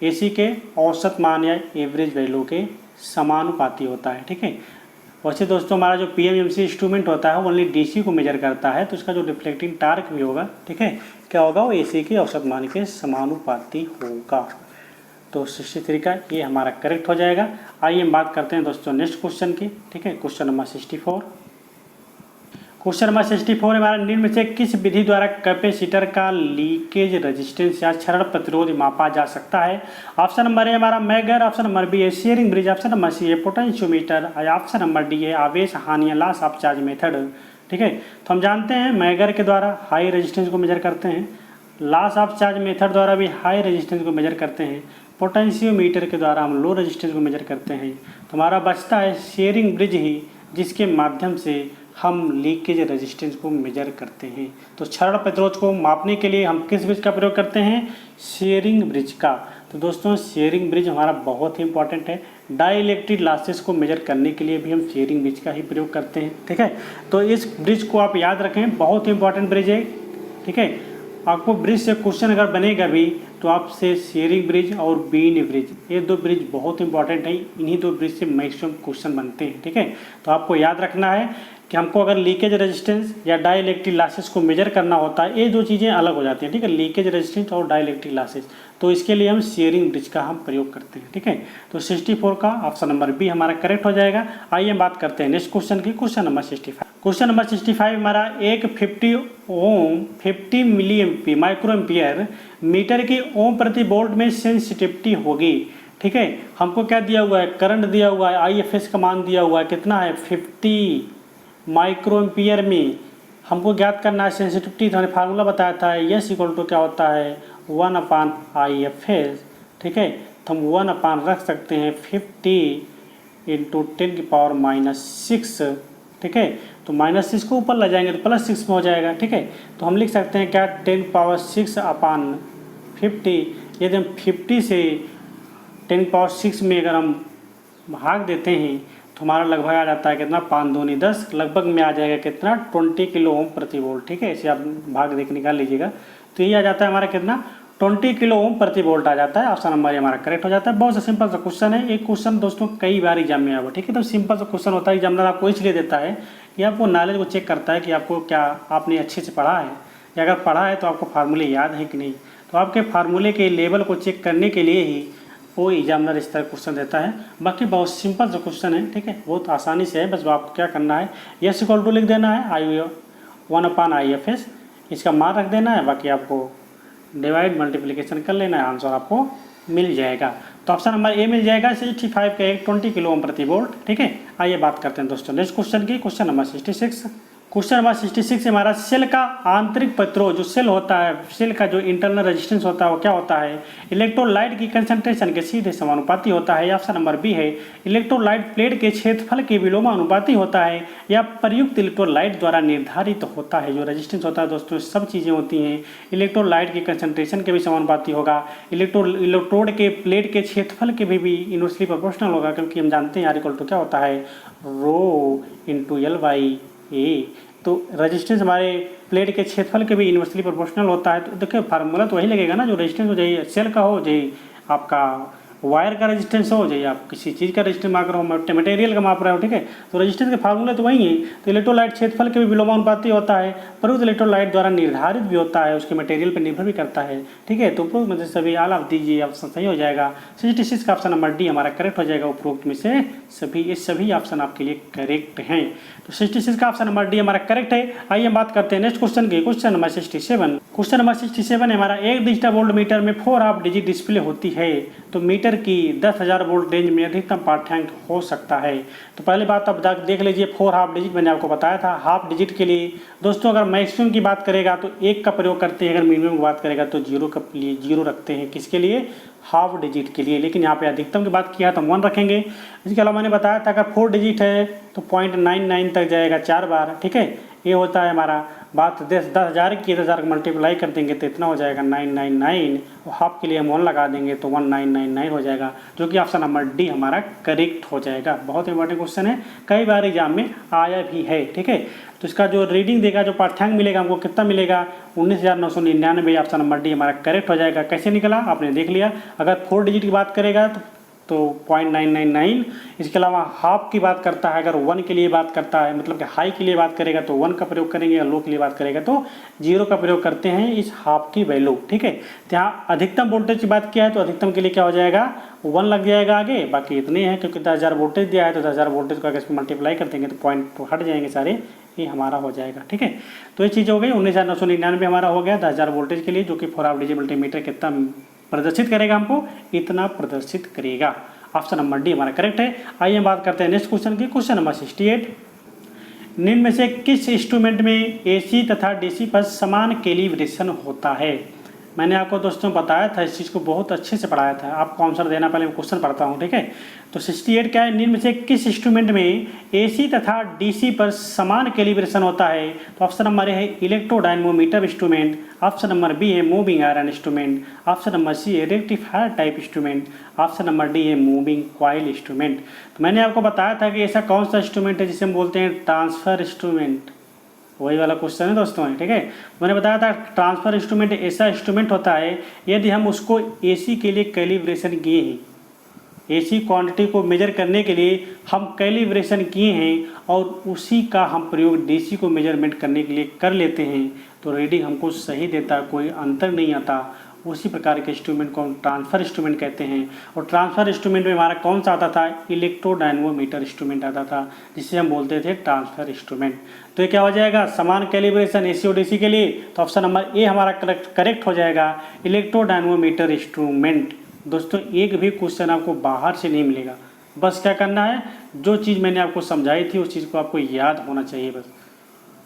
AC के औसत मान या एवरेज वैल्यू के समानुपाती होता है, ठीक है। वैसे दोस्तों हमारा जो PMMC इंस्ट्रूमेंट होता है वो ओनली DC को मेजर करता है, तो इसका जो रिफ्लेक्टिंग टार्क भी होगा, ठीक है, क्या होगा, वो AC के औसत मान के समानुपाती होगा। तो 63 का ये हमारा करेक्ट हो जाएगा। आइए हम बात करते हैं दोस्तों नेक्स्ट क्वेश्चन की, ठीक है। Question number 64। क्वेश्चन नंबर 64 हमारा, निम्न में से किस विधि द्वारा कैपेसिटर का लीकेज रेजिस्टेंस या क्षरण प्रतिरोध मापा जा सकता है। ऑप्शन नंबर ए हमारा मैगर, ऑप्शन नंबर बी है Schering bridge, option number C है पोटेंशियोमीटर, ऑप्शन नंबर डी है आवेश हानि या लॉस ऑफ चार्ज मेथड, ठीक है। तो हम जानते हैं मैगर के द्वारा हाई रेजिस्टेंस को मेजर करते हैं, लॉस ऑफ चार्ज मेथड द्वारा भी हाई रेजिस्टेंस को मेजर करते हैं, पोटेंशियोमीटर के द्वारा हम लो रेजिस्टेंस को मेजर करते हैं। तो हमारा बचता है शेयरिंग ब्रिज ही, जिसके माध्यम से हम लीकेज रेजिस्टेंस को मेजर करते हैं। तो क्षरण प्रतिरोध को मापने के लिए हम किस ब्रिज का प्रयोग करते हैं, शेयरिंग ब्रिज का। तो दोस्तों शेयरिंग ब्रिज हमारा बहुत ही इंपॉर्टेंट है। डाई इलेक्ट्रिक लॉसेस को मेजर करने के लिए भी हम शेयरिंग ब्रिज का ही प्रयोग करते हैं, ठीक है। तो इस ब्रिज को आप याद रखें, बहुत ही इंपॉर्टेंट ब्रिज है, ठीक है। आपको ब्रिज से क्वेश्चन अगर बनेगा भी तो आपसे शेयरिंग ब्रिज और बीन ब्रिज, ये दो ब्रिज बहुत इंपॉर्टेंट है। इन्हीं दो ब्रिज से मैक्सिमम क्वेश्चन बनते हैं, ठीक है। तो आपको याद रखना है कि हमको अगर लीकेज रेजिस्टेंस या डाई इलेक्ट्रिक लॉसेस को मेजर करना होता है, ये दो चीज़ें अलग हो जाती हैं, ठीक है, लीकेज रेजिस्टेंस और डाई इलेक्ट्रिक लॉसेस। तो इसके लिए हम शेयरिंग ब्रिज का हम प्रयोग करते हैं, ठीक है। तो 64 का ऑप्शन नंबर बी हमारा करेक्ट हो जाएगा। आइए हम बात करते हैं नेक्स्ट क्वेश्चन की, क्वेश्चन नंबर 65। क्वेश्चन नंबर 65 हमारा एक 50 ओम 50 मिली माइक्रो एम्पियर मीटर की ओम प्रति वोल्ट में सेंसिटिविटी होगी, ठीक है। हमको क्या दिया हुआ है, करंट दिया हुआ है, IFS का मान दिया हुआ है, कितना है 50 माइक्रो एम्पियर में हमको ज्ञात करना है सेंसिटिविटी। तो हमने फार्मूला बताया था, यस इक्वल टू क्या होता है 1/IFS, ठीक है। तो हम 1 रख सकते हैं 50 × 10⁻⁻6, ठीक है। तो -6 को ऊपर ले जाएंगे तो +6 में हो जाएगा, ठीक है। तो हम लिख सकते हैं क्या 10⁻6/50। यदि हम 50 से 10⁻6 में अगर हम भाग देते हैं तो हमारा लगभग आ जाता है कितना 5 दूनी 10, लगभग में आ जाएगा कितना 20 किलो ओम प्रति वोल्ट, ठीक है। इसे आप भाग देख निकाल लीजिएगा तो ये आ जाता है हमारा कितना 20 किलो ओम प्रति वोल्ट आ जाता है। ऑप्शन नंबर हमारा करेक्ट हो जाता है। बहुत सा सिंपल सा क्वेश्चन है, एक क्वेश्चन दोस्तों कई बार एग्जाम में आया हुआ, ठीक है। तो सिंपल सा क्वेश्चन होता है, एग्जामिनर आपको इसलिए देता है कि आपको नॉलेज को चेक करता है कि आपको क्या आपने अच्छे से पढ़ा है, या अगर पढ़ा है तो आपको फार्मूले याद है कि नहीं। तो आपके फार्मूले के लेवल को चेक करने के लिए ही वो एग्जामिनर इस तरह क्वेश्चन देता है। बाकी बहुत सिंपल सा क्वेश्चन है, ठीक है, बहुत आसानी से है। बस आपको क्या करना है, यस इक्वल टू लिख देना है 1/IFS, इसका मान रख देना है, बाकी आपको डिवाइड मल्टीप्लिकेशन कर लेना है, आंसर आपको मिल जाएगा। तो ऑप्शन नंबर ए मिल जाएगा 65 का एक 20 किलो ओम प्रति वोल्ट, ठीक है। आइए बात करते हैं दोस्तों नेक्स्ट क्वेश्चन की, क्वेश्चन नंबर 66। क्वेश्चन नंबर 66 हमारा सेल का आंतरिक प्रतिरोध, जो सेल होता है, सेल का जो इंटरनल रेजिस्टेंस होता है वो क्या होता है, इलेक्ट्रोलाइट की कंसंट्रेशन के सीधे समानुपाती होता है। ऑप्शन नंबर बी है इलेक्ट्रोलाइट प्लेट के क्षेत्रफल के विलोमानुपाती होता है, या प्रयुक्त इलेक्ट्रोलाइट द्वारा निर्धारित होता है। जो रेजिस्टेंस होता है दोस्तों सब चीज़ें होती हैं, इलेक्ट्रोलाइट की कंसंट्रेशन के भी समानुपाती होगा, इलेक्ट्रोड के प्लेट के क्षेत्रफल के भी इनवर्सली प्रोपोर्शनल होगा, क्योंकि हम जानते हैं R = क्या होता है ρ/L/A। तो रेजिस्टेंस हमारे प्लेट के क्षेत्रफल के भी इनवर्सली प्रोपोर्शनल होता है। तो देखिए फार्मूला तो वही लगेगा ना, जो रेजिस्टेंस हो जाए सेल का हो जाए, आपका वायर का रेजिस्टेंस हो जाए, आप किसी चीज़ का रेजिस्टेंस माप रहे हो, मटेरियल का माप रहे हो, ठीक है। तो रेजिस्टेंस के फार्मूले तो वही है। तो इलेक्ट्रोलाइट क्षेत्रफल के भी विलोमानुपाती होता है, प्रयुक्त इलेक्ट्रोलाइट द्वारा निर्धारित भी होता है, उसके मटेरियल पर निर्भर भी करता है, ठीक है। तो उपरोक्त में से सभी आल आप दीजिए, ऑप्शन सही हो जाएगा। 66 का ऑप्शन नंबर डी हमारा करेक्ट हो जाएगा। उपरोक्त में से सभी, ये सभी ऑप्शन आपके लिए करेक्ट हैं। तो 66 का ऑप्शन नंबर डी हमारा करेक्ट है। आइए हम बात करते हैं नेक्स्ट क्वेश्चन की, क्वेश्चन नंबर 67। क्वेश्चन नंबर 67 हमारा एक डिजिटल वोल्ट मीटर में 4 हाफ डिजिट डिस्प्ले होती है, तो मीटर की 10,000 वोल्ट रेंज में अधिकतम पाठ्यांक हो सकता है। तो पहले बात आप देख लीजिए, 4 हाफ डिजिट मैंने आपको बताया था। हाफ डिजिट के लिए दोस्तों अगर मैक्सिमम की बात करेगा तो 1 का प्रयोग करते हैं, अगर मिनिमम की बात करेगा तो 0 का लिए 0 रखते हैं। किसके लिए, हाफ डिजिट के लिए। लेकिन यहाँ पे अधिकतम की बात किया तो हम 1 रखेंगे। इसके अलावा मैंने बताया था अगर 4 डिजिट है तो 0.99 तक जाएगा 4 बार, ठीक है। ये होता है हमारा बात 10,000 की, 10,000 को मल्टीप्लाई कर देंगे तो इतना हो जाएगा 999, और हाफ के लिए हम 1 लगा देंगे तो 1999 हो जाएगा, जो कि ऑप्शन नंबर डी हमारा करेक्ट हो जाएगा। बहुत इंपॉर्टेंट क्वेश्चन है, कई बार एग्जाम में आया भी है, ठीक है। तो इसका जो रीडिंग देगा, जो पाठ्यांक मिलेगा हमको कितना मिलेगा 19,999, ऑप्शन नंबर डी हमारा करेक्ट हो जाएगा। कैसे निकला आपने देख लिया। अगर 4 डिजिट की बात करेगा तो 0.999। इसके अलावा हाफ की बात करता है, अगर 1 के लिए बात करता है, मतलब कि हाई के लिए बात करेगा तो 1 का प्रयोग करेंगे, और लो के लिए बात करेगा तो 0 का प्रयोग करते हैं इस हाफ की वैल्यू, ठीक है। तो यहाँ अधिकतम वोल्टेज की बात किया है तो अधिकतम के लिए क्या हो जाएगा 1 लग जाएगा आगे, बाकी इतने हैं क्योंकि 10,000 वोल्टेज दिया है तो 10,000 वोल्टेज को अगर इसमें मल्टीप्लाई कर देंगे तो पॉइंट तो हट जाएंगे सारे, ये हमारा हो जाएगा, ठीक है। तो ये चीज़ हो गई। 19,999 हमारा हो गया 10,000 वोल्टेज के लिए, जो कि 4 हाफ डिजिट मल्टीमीटर कितना प्रदर्शित करेगा, हमको इतना प्रदर्शित करेगा। ऑप्शन नंबर डी हमारा करेक्ट है। आइए हम बात करते हैं नेक्स्ट क्वेश्चन की, क्वेश्चन नंबर 68। निम्न में से किस इंस्ट्रूमेंट में AC तथा DC पर समान कैलिब्रेशन होता है। मैंने आपको दोस्तों बताया था, इस चीज़ को बहुत अच्छे से पढ़ाया था। आपको आंसर देना, पहले मैं क्वेश्चन पढ़ता हूँ, ठीक है। तो 68 क्या है, निम्न में से किस इंस्ट्रूमेंट में एसी तथा डीसी पर समान कैलिब्रेशन होता है? तो ऑप्शन नंबर ए है electrodynamometer instrument, option number B है moving iron instrument, option number C है rectifier type instrument, option number D है मूविंग कॉइल इंस्ट्रूमेंट। तो मैंने आपको बताया था कि ऐसा कौन सा इंस्ट्रूमेंट है जिसे हम बोलते हैं ट्रांसफर इंस्ट्रूमेंट, वही वाला क्वेश्चन है दोस्तों, ठीक है। मैंने बताया था ट्रांसफर इंस्ट्रूमेंट ऐसा इंस्ट्रूमेंट होता है यदि हम उसको एसी के लिए कैलिब्रेशन किए हैं, एसी क्वांटिटी को मेजर करने के लिए हम कैलिब्रेशन किए हैं और उसी का हम प्रयोग डीसी को मेजरमेंट करने के लिए कर लेते हैं, तो रीडिंग हमको सही देता, कोई अंतर नहीं आता। उसी प्रकार के इंस्ट्रूमेंट को हम ट्रांसफर इंस्ट्रूमेंट कहते हैं। और ट्रांसफर इंस्ट्रूमेंट में हमारा कौन सा आता था, इलेक्ट्रोडायनमोमीटर इंस्ट्रूमेंट आता था, जिसे हम बोलते थे ट्रांसफर इंस्ट्रूमेंट। तो ये क्या हो जाएगा, समान कैलिब्रेशन एसी और डीसी के लिए, तो ऑप्शन नंबर ए हमारा करेक्ट हो जाएगा, इलेक्ट्रोडायनमोमीटर इंस्ट्रूमेंट। दोस्तों एक भी क्वेश्चन आपको बाहर से नहीं मिलेगा, बस क्या करना है, जो चीज़ मैंने आपको समझाई थी उस चीज़ को आपको याद होना चाहिए बस,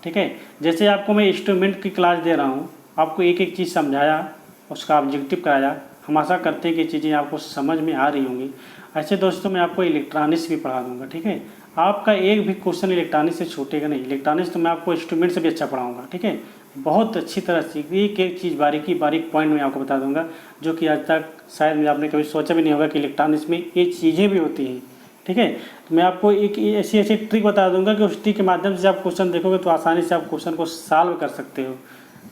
ठीक है। जैसे आपको मैं इंस्ट्रूमेंट की क्लास दे रहा हूँ, आपको एक एक चीज़ समझाया, उसका ऑब्जेक्टिव कराया, हम आशा करते हैं कि चीज़ें आपको समझ में आ रही होंगी। ऐसे दोस्तों मैं आपको इलेक्ट्रॉनिक्स भी पढ़ा दूंगा, ठीक है। आपका एक भी क्वेश्चन इलेक्ट्रॉनिक्स से छूटेगा नहीं। इलेक्ट्रॉनिक्स तो मैं आपको इंस्ट्रूमेंट से भी अच्छा पढ़ाऊंगा, ठीक है। बहुत अच्छी तरह से एक एक चीज़ बारीक पॉइंट में आपको बता दूंगा, जो कि आज तक शायद में आपने कभी सोचा भी नहीं होगा कि इलेक्ट्रॉनिक्स में ये चीज़ें भी होती हैं, ठीक है। तो मैं आपको एक ऐसी ट्रिक बता दूंगा कि उस ट्रिक के माध्यम से आप क्वेश्चन देखोगे तो आसानी से आप क्वेश्चन को सॉल्व कर सकते हो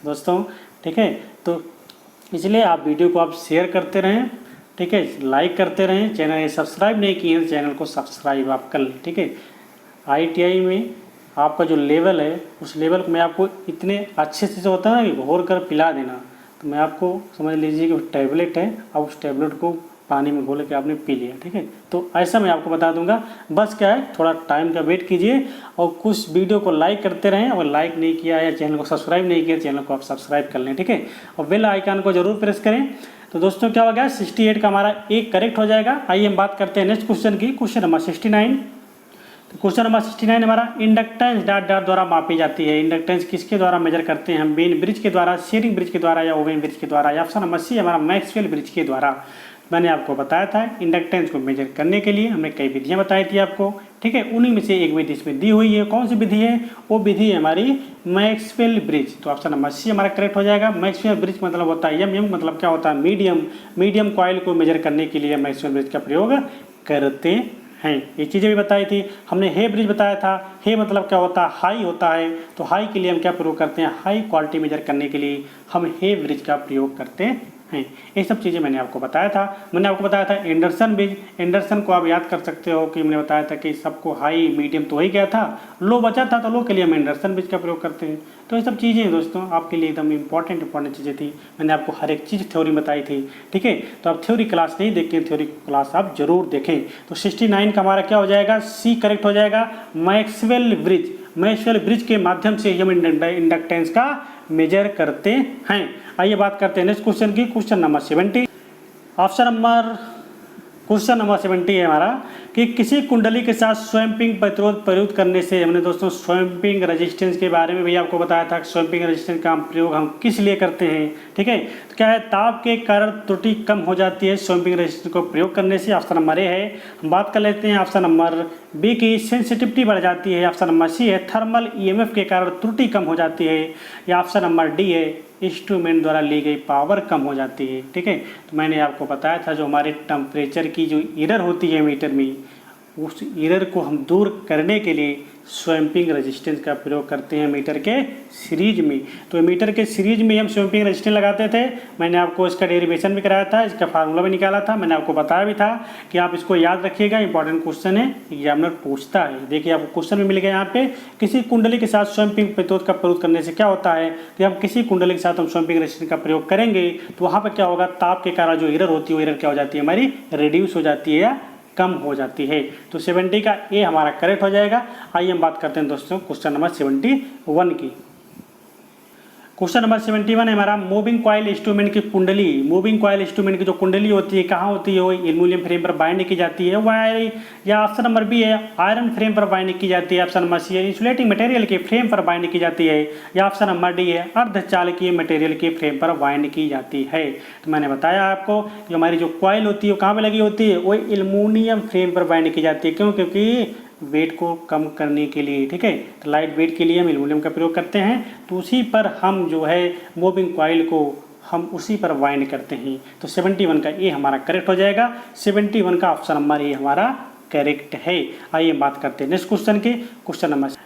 दोस्तों, ठीक है। तो इसलिए आप वीडियो को आप शेयर करते रहें, ठीक है, लाइक करते रहें। चैनल सब्सक्राइब नहीं किए तो चैनल को सब्सक्राइब आप कर लें, ठीक है। ITI में आपका जो लेवल है उस लेवल को मैं आपको इतने अच्छे से जो होता है ना कि घोर कर पिला देना, तो मैं आपको समझ लीजिए कि टैबलेट है, अब उस टैबलेट को पानी में घोल के आपने पी लिया, ठीक है। तो ऐसा मैं आपको बता दूंगा। बस क्या है, थोड़ा टाइम का वेट कीजिए और कुछ वीडियो को लाइक करते रहें। और लाइक नहीं किया या चैनल को सब्सक्राइब नहीं किया, चैनल को आप सब्सक्राइब कर लें, ठीक है। और बेल आइकन को जरूर प्रेस करें। तो दोस्तों क्या हो गया, 68 का हमारा एक करेक्ट हो जाएगा। आइए हम बात करते हैं नेक्स्ट क्वेश्चन की, क्वेश्चन नंबर 69। तो क्वेश्चन नंबर 69 हमारा इंडक्टेंस डॉट द्वारा मापी जाती है। इंडक्टेंस किसके द्वारा मेजर करते हैं हम, वेन ब्रिज के द्वारा, शेयरिंग ब्रिज के द्वारा या ओवेन ब्रिज के द्वारा, या ऑप्शन नंबर सी हमारा मैक्सवेल ब्रिज के द्वारा। मैंने आपको बताया था इंडक्टेंस को मेजर करने के लिए हमने कई विधियां बताई थी आपको, ठीक है। उन्हीं में से एक विधि इसमें दी हुई है। कौन सी विधि है, वो विधि है हमारी मैक्सवेल ब्रिज। तो ऑप्शन नंबर सी हमारा करेक्ट हो जाएगा। मैक्सवेल ब्रिज मतलब होता है यम मतलब क्या होता है, मीडियम कॉइल को मेजर करने के लिए मैक्सवेल ब्रिज का प्रयोग करते हैं। ये चीज़ें भी बताई थी हमने। हे ब्रिज बताया था, हे मतलब क्या होता है, हाई होता है। तो हाई के लिए हम क्या प्रयोग करते हैं, हाई क्वालिटी मेजर करने के लिए हम हे ब्रिज का प्रयोग करते हैं। ये सब चीज़ें मैंने आपको बताया था। मैंने आपको बताया था एंडरसन ब्रिज, एंडरसन को आप याद कर सकते हो कि मैंने बताया था कि सबको हाई मीडियम तो वही गया था, लो बचा था तो लो के लिए हम एंडरसन ब्रिज का प्रयोग करते हैं। तो ये सब चीज़ें दोस्तों आपके लिए एकदम इंपॉर्टेंट चीज़ें थी। मैंने आपको हर एक चीज़ थ्योरी बताई थी, ठीक है। तो आप थ्योरी क्लास नहीं देखते, थ्योरी क्लास आप जरूर देखें। तो 69 का हमारा क्या हो जाएगा, सी करेक्ट हो जाएगा, मैक्सवेल ब्रिज। मैक्सवेल ब्रिज के माध्यम से हम इंडक्टेंस का मेजर करते हैं। आइए बात करते हैं नेक्स्ट क्वेश्चन की, क्वेश्चन नंबर 70। क्वेश्चन नंबर 70 है हमारा कि किसी कुंडली के साथ स्वैम्पिंग प्रतिरोध प्रयुक्त करने से, हमने दोस्तों स्वैम्पिंग रेजिस्टेंस के बारे में भी आपको बताया था कि स्वैम्पिंग रेजिस्टेंस का प्रयोग हम किस लिए करते हैं, ठीक है। तो क्या है, ताप के कारण त्रुटि कम हो जाती है स्वैम्पिंग रेजिस्टेंस को प्रयोग करने से। ऑप्शन नंबर ए है। हम बात कर लेते हैं ऑप्शन नंबर बी की, सेंसिटिविटी बढ़ जाती है। ऑप्शन नंबर सी है, थर्मल EMF के कारण त्रुटि कम हो जाती है। या ऑप्शन नंबर डी है, इंस्ट्रूमेंट द्वारा ली गई पावर कम हो जाती है, ठीक है। तो मैंने आपको बताया था जो हमारे टेम्परेचर की जो एरर होती है मीटर में, उस एरर को हम दूर करने के लिए स्वैम्पिंग रेजिस्टेंस का प्रयोग करते हैं मीटर के सीरीज में। तो मीटर के सीरीज में हम स्वैम्पिंग रेजिस्टेंस लगाते थे। मैंने आपको इसका डेरिवेशन भी कराया था, इसका फार्मूला भी निकाला था, मैंने आपको बताया भी था कि आप इसको याद रखिएगा, इंपॉर्टेंट क्वेश्चन है, एग्जामिनर पूछता है। देखिए आपको क्वेश्चन भी मिल गया यहाँ पे, किसी कुंडली के साथ स्वैम्पिंग प्रतिरोध का प्रयोग करने से क्या होता है। तो हम किसी कुंडली के साथ हम स्वैम्पिंग रेजिस्टेंस का प्रयोग करेंगे तो वहाँ पर क्या होगा, ताप के कारण जो एरर होती है वो एरर क्या हो जाती है, हमारी रिड्यूस हो जाती है या कम हो जाती है। तो 70 का ए हमारा करेक्ट हो जाएगा। आइए हम बात करते हैं दोस्तों क्वेश्चन नंबर 71 की। क्वेश्चन नंबर 71 है हमारा, मूविंग कॉइल इंस्ट्रूमेंट की कुंडली, मूविंग कॉइल इंस्ट्रूमेंट की जो कुंडली होती है कहाँ होती है, वो एल्यूमिनियम फ्रेम पर बाइंड की जाती है वायर, या ऑप्शन नंबर बी है आयरन फ्रेम पर बाइंड की जाती है, ऑप्शन नंबर सी है इंसुलेटिंग मटेरियल के फ्रेम पर बाइंड की जाती है, या ऑप्शन नंबर डी है अर्धचालकीय मटेरियल के फ्रेम पर बाइंड की जाती है। तो मैंने बताया आपको जो हमारी जो कॉइल होती है वो कहाँ पर लगी होती है, वो एल्यूमिनियम फ्रेम पर बाइंड की जाती है। क्यों? क्योंकि वेट को कम करने के लिए, ठीक है, तो लाइट वेट के लिए हम एल्यूमिनियम का प्रयोग करते हैं, तो उसी पर हम जो है मूविंग कॉइल को हम उसी पर वाइंड करते हैं। तो 71 का ए हमारा करेक्ट हो जाएगा, 71 का ऑप्शन नंबर ए हमारा करेक्ट है। आइए बात करते हैं नेक्स्ट क्वेश्चन के। क्वेश्चन नंबर,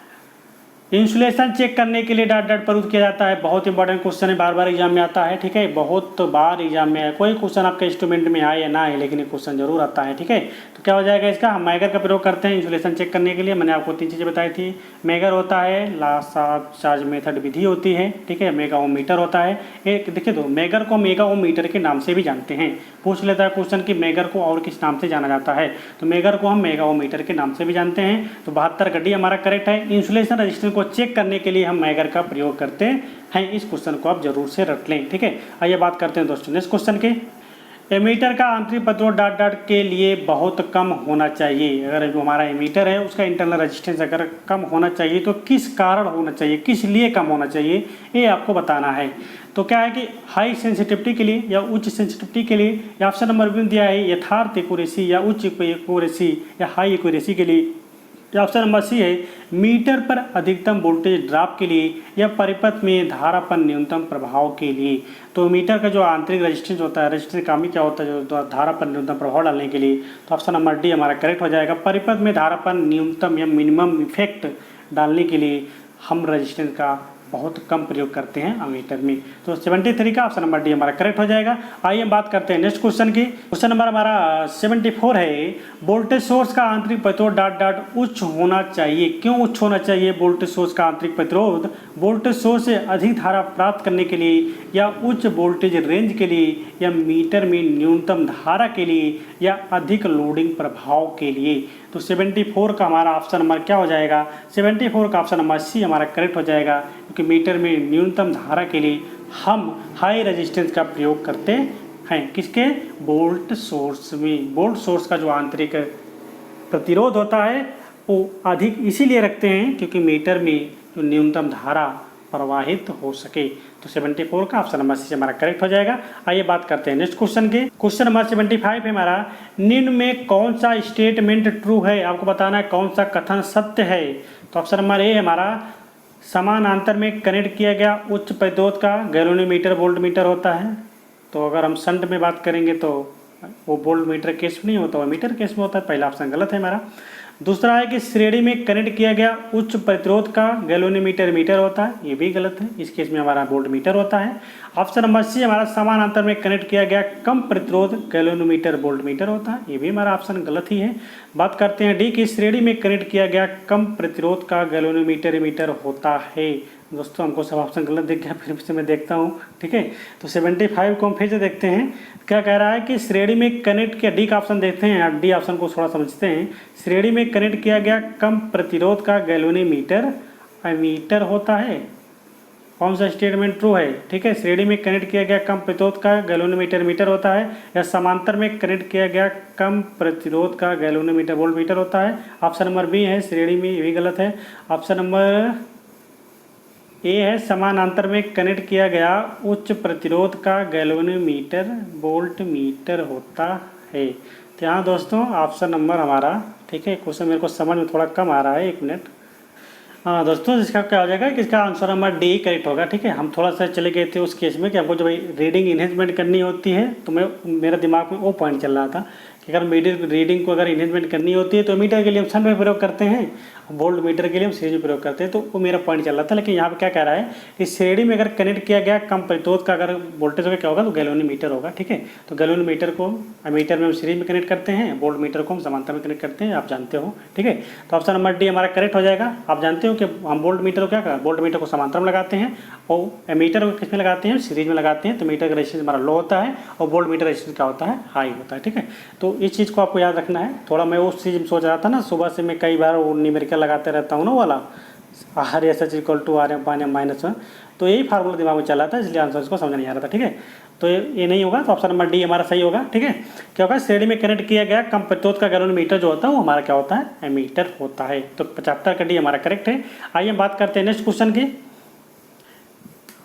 इंसुलेशन चेक करने के लिए डॉट डॉट प्रयुक्त किया जाता है। बहुत इंपॉर्टेंट क्वेश्चन है, बार बार एग्जाम में आता है, ठीक है, बहुत बार एग्जाम में है। कोई क्वेश्चन आपके इंस्ट्रूमेंट में आए या ना आए, लेकिन ये क्वेश्चन जरूर आता है, ठीक है। तो क्या हो जाएगा इसका, हम मैगर का प्रयोग करते हैं इंसुलेशन चेक करने के लिए। मैंने आपको 3 चीज़ें बताई थी, मैगर होता है, लास्ट चार्ज मेथड विधि होती है, ठीक है, मेगाओमीटर होता है। एक देखिए तो मैगर को मेगाओमीटर के नाम से भी जानते हैं। पूछ लेता है क्वेश्चन कि मैगर को और किस नाम से जाना जाता है, तो मैगर को हम मेगाओमीटर के नाम से भी जानते हैं। तो 72 का डी हमारा करेक्ट है। इंसुलेशन रजिस्टेंस को चेक करने के लिए हम मैगर का प्रयोग करते हैं। इस क्वेश्चन को आप जरूर से रट लें, ठीक है। आइए बात करते हैं दोस्तों नेक्स्ट क्वेश्चन के। एमीटर का आंतरिक प्रतिरोध डॉट डॉट के लिए बहुत कम होना चाहिए। अगर जो हमारा एमीटर है उसका इंटरनल रेजिस्टेंस अगर कम होना चाहिए तो किस कारण होना चाहिए, किस लिए कम होना चाहिए, ये आपको बताना है। तो क्या है कि हाई सेंसिटिविटी के लिए या उच्च सेंसिटिविटी के लिए, या ऑप्शन नंबर बी दिया है यथार्थ एक्यूरेसी या उच्च एक्यूरेसी या हाई एक्यूरेसी के लिए, या ऑप्शन नंबर सी है मीटर पर अधिकतम वोल्टेज ड्रॉप के लिए, या परिपथ में धारा पर न्यूनतम प्रभाव के लिए। तो मीटर का जो आंतरिक रेजिस्टेंस होता है, रेजिस्टेंस काम ही क्या होता है, जो धारा पर न्यूनतम प्रभाव डालने के लिए। तो ऑप्शन नंबर डी हमारा करेक्ट हो जाएगा। परिपथ में धारा पर न्यूनतम या मिनिमम इफेक्ट डालने के लिए हम रेजिस्टेंस का बहुत कम प्रयोग करते हैं अमीटर में। तो 73 का ऑप्शन नंबर डी हमारा करेक्ट हो जाएगा। आइए हम बात करते हैं नेक्स्ट क्वेश्चन की। क्वेश्चन नंबर हमारा 74 है, वोल्टेज सोर्स का आंतरिक प्रतिरोध डॉट डॉट उच्च होना चाहिए। क्यों उच्च होना चाहिए वोल्टेज सोर्स का आंतरिक प्रतिरोध? वोल्टेज सोर्स से अधिक धारा प्राप्त करने के लिए, या उच्च वोल्टेज रेंज के लिए, या मीटर में न्यूनतम धारा के लिए, या अधिक लोडिंग प्रभाव के लिए। तो 74 का हमारा ऑप्शन नंबर क्या हो जाएगा, 74 का ऑप्शन नंबर सी हमारा करेक्ट हो जाएगा, क्योंकि मीटर में न्यूनतम धारा के लिए हम हाई रेजिस्टेंस का प्रयोग करते हैं। किसके? वोल्ट सोर्स में। वोल्ट सोर्स का जो आंतरिक प्रतिरोध होता है वो अधिक इसीलिए रखते हैं क्योंकि मीटर में जो न्यूनतम धारा प्रवाहित हो सके। तो 74 का ऑप्शन नंबर सी हमारा करेक्ट हो जाएगा। आइए बात करते हैं नेक्स्ट क्वेश्चन के। क्वेश्चन नंबर 75 है हमारा, निम्न में कौन सा स्टेटमेंट ट्रू है? आपको बताना है कौन सा कथन सत्य है। तो ऑप्शन नंबर ए हमारा, समानांतर में कनेक्ट किया गया उच्च प्रतिरोध का गैलोमीटर वोल्ट मीटर होता है। तो अगर हम शंट में बात करेंगे तो वो वोल्ट मीटर केस में नहीं होता, वो मीटर केस में होता है। पहला ऑप्शन गलत है हमारा। दूसरा है कि श्रेणी में कनेक्ट किया गया उच्च प्रतिरोध का गैलोमीटर मीटर होता है, ये भी गलत है। इस केस में हमारा वोल्ट मीटर होता है। ऑप्शन नंबर सी हमारा, समानांतर में कनेक्ट किया गया कम प्रतिरोध गैलोमीटर वोल्ट मीटर होता है, ये भी हमारा ऑप्शन गलत ही है। बात करते हैं डी की, श्रेणी में कनेक्ट किया गया कम प्रतिरोध का गैलोमीटर मीटर होता है। दोस्तों हमको सब ऑप्शन गलत दिख गया, फिर से मैं देखता हूँ, ठीक है। तो 75 को हम फिर से देखते हैं, क्या कह रहा है कि श्रेणी में कनेक्ट किया, डी का ऑप्शन देखते हैं, आप डी ऑप्शन को थोड़ा समझते हैं। श्रेणी में कनेक्ट किया गया कम प्रतिरोध का गैलोमीटर मीटर होता है। कौन सा स्टेटमेंट ट्रू है? ठीक है, श्रेणी में कनेक्ट किया गया कम प्रतिरोध का गैलोमीटर मीटर होता है, या समांतर में कनेक्ट किया गया कम प्रतिरोध का गैलोमीटर वोल्ट मीटर होता है। ऑप्शन नंबर बी है श्रेणी में, ये भी गलत है। ऑप्शन नंबर ए है, समानांतर में कनेक्ट किया गया उच्च प्रतिरोध का गैलोमीटर वोल्ट मीटर होता है। तो यहाँ दोस्तों ऑप्शन नंबर हमारा, ठीक है, क्वेश्चन मेरे को समझ में थोड़ा कम आ रहा है, 1 मिनट। हाँ दोस्तों, इसका क्या हो जाएगा कि इसका आंसर नंबर डी करेक्ट होगा, ठीक है। हम थोड़ा सा चले गए थे उस केस में कि हमको जब रीडिंग इन्हेंसमेंट करनी होती है तो मेरा दिमाग में वो पॉइंट चल रहा था कि अगर रीडिंग को अगर इन्हेंसमेंट करनी होती है तो मीटर के लिए हम सन में प्रयोग करते हैं, वोल्ट मीटर के लिए हम सीरीज में प्रयोग करते हैं। तो वो मेरा पॉइंट चल रहा था। लेकिन यहाँ पे क्या कह रहा है कि श्रेणी में अगर कनेक्ट किया गया कम प्रतिरोध का अगर वोल्टेज होगा क्या होगा, तो गैलोमीटर होगा, ठीक है। तो गैलोमीटर को मीटर में हम सीरीज में कनेक्ट करते हैं, वोल्ट मीटर को हम समांतर में कनेक्ट करते हैं, आप जानते हो, ठीक है। तो ऑप्शन नंबर डी हमारा करेक्ट हो जाएगा। आप जानते हो कि हम वोल्ट मीटर को क्या करें, वोल्ट मीटर को समांतर में लगाते हैं और मीटर को किस में लगाते हैं, सीरीज में लगाते हैं। तो मीटर का रेजिस्टेंस हमारा लो होता है और वोल्ट मीटर रेजिस्टेंस क्या होता है, हाई होता है, ठीक है। तो इस चीज़ को आपको याद रखना है। थोड़ा मैं उस चीज़ में सोच रहा था ना, सुबह से मैं कई बार वो न्यूमेरिकल लगाते रहता हूँ ना वाला, R S H equal to R M upon M minus one. तो यही फार्मूला दिमाग में चला था, इसलिए आंसर इसको समझ नहीं आ रहा था। ठीक है, तो ये नहीं होगा, तो ऑप्शन नंबर डी हमारा सही होगा। ठीक है, क्या होगा, श्रेणी में कनेक्ट किया गया कम प्रतिरोध का गैलोमीटर जो होता है वो हमारा क्या होता है, एमीटर होता है। तो 75 का डी हमारा करेक्ट है। आइए हम बात करते हैं नेक्स्ट क्वेश्चन की।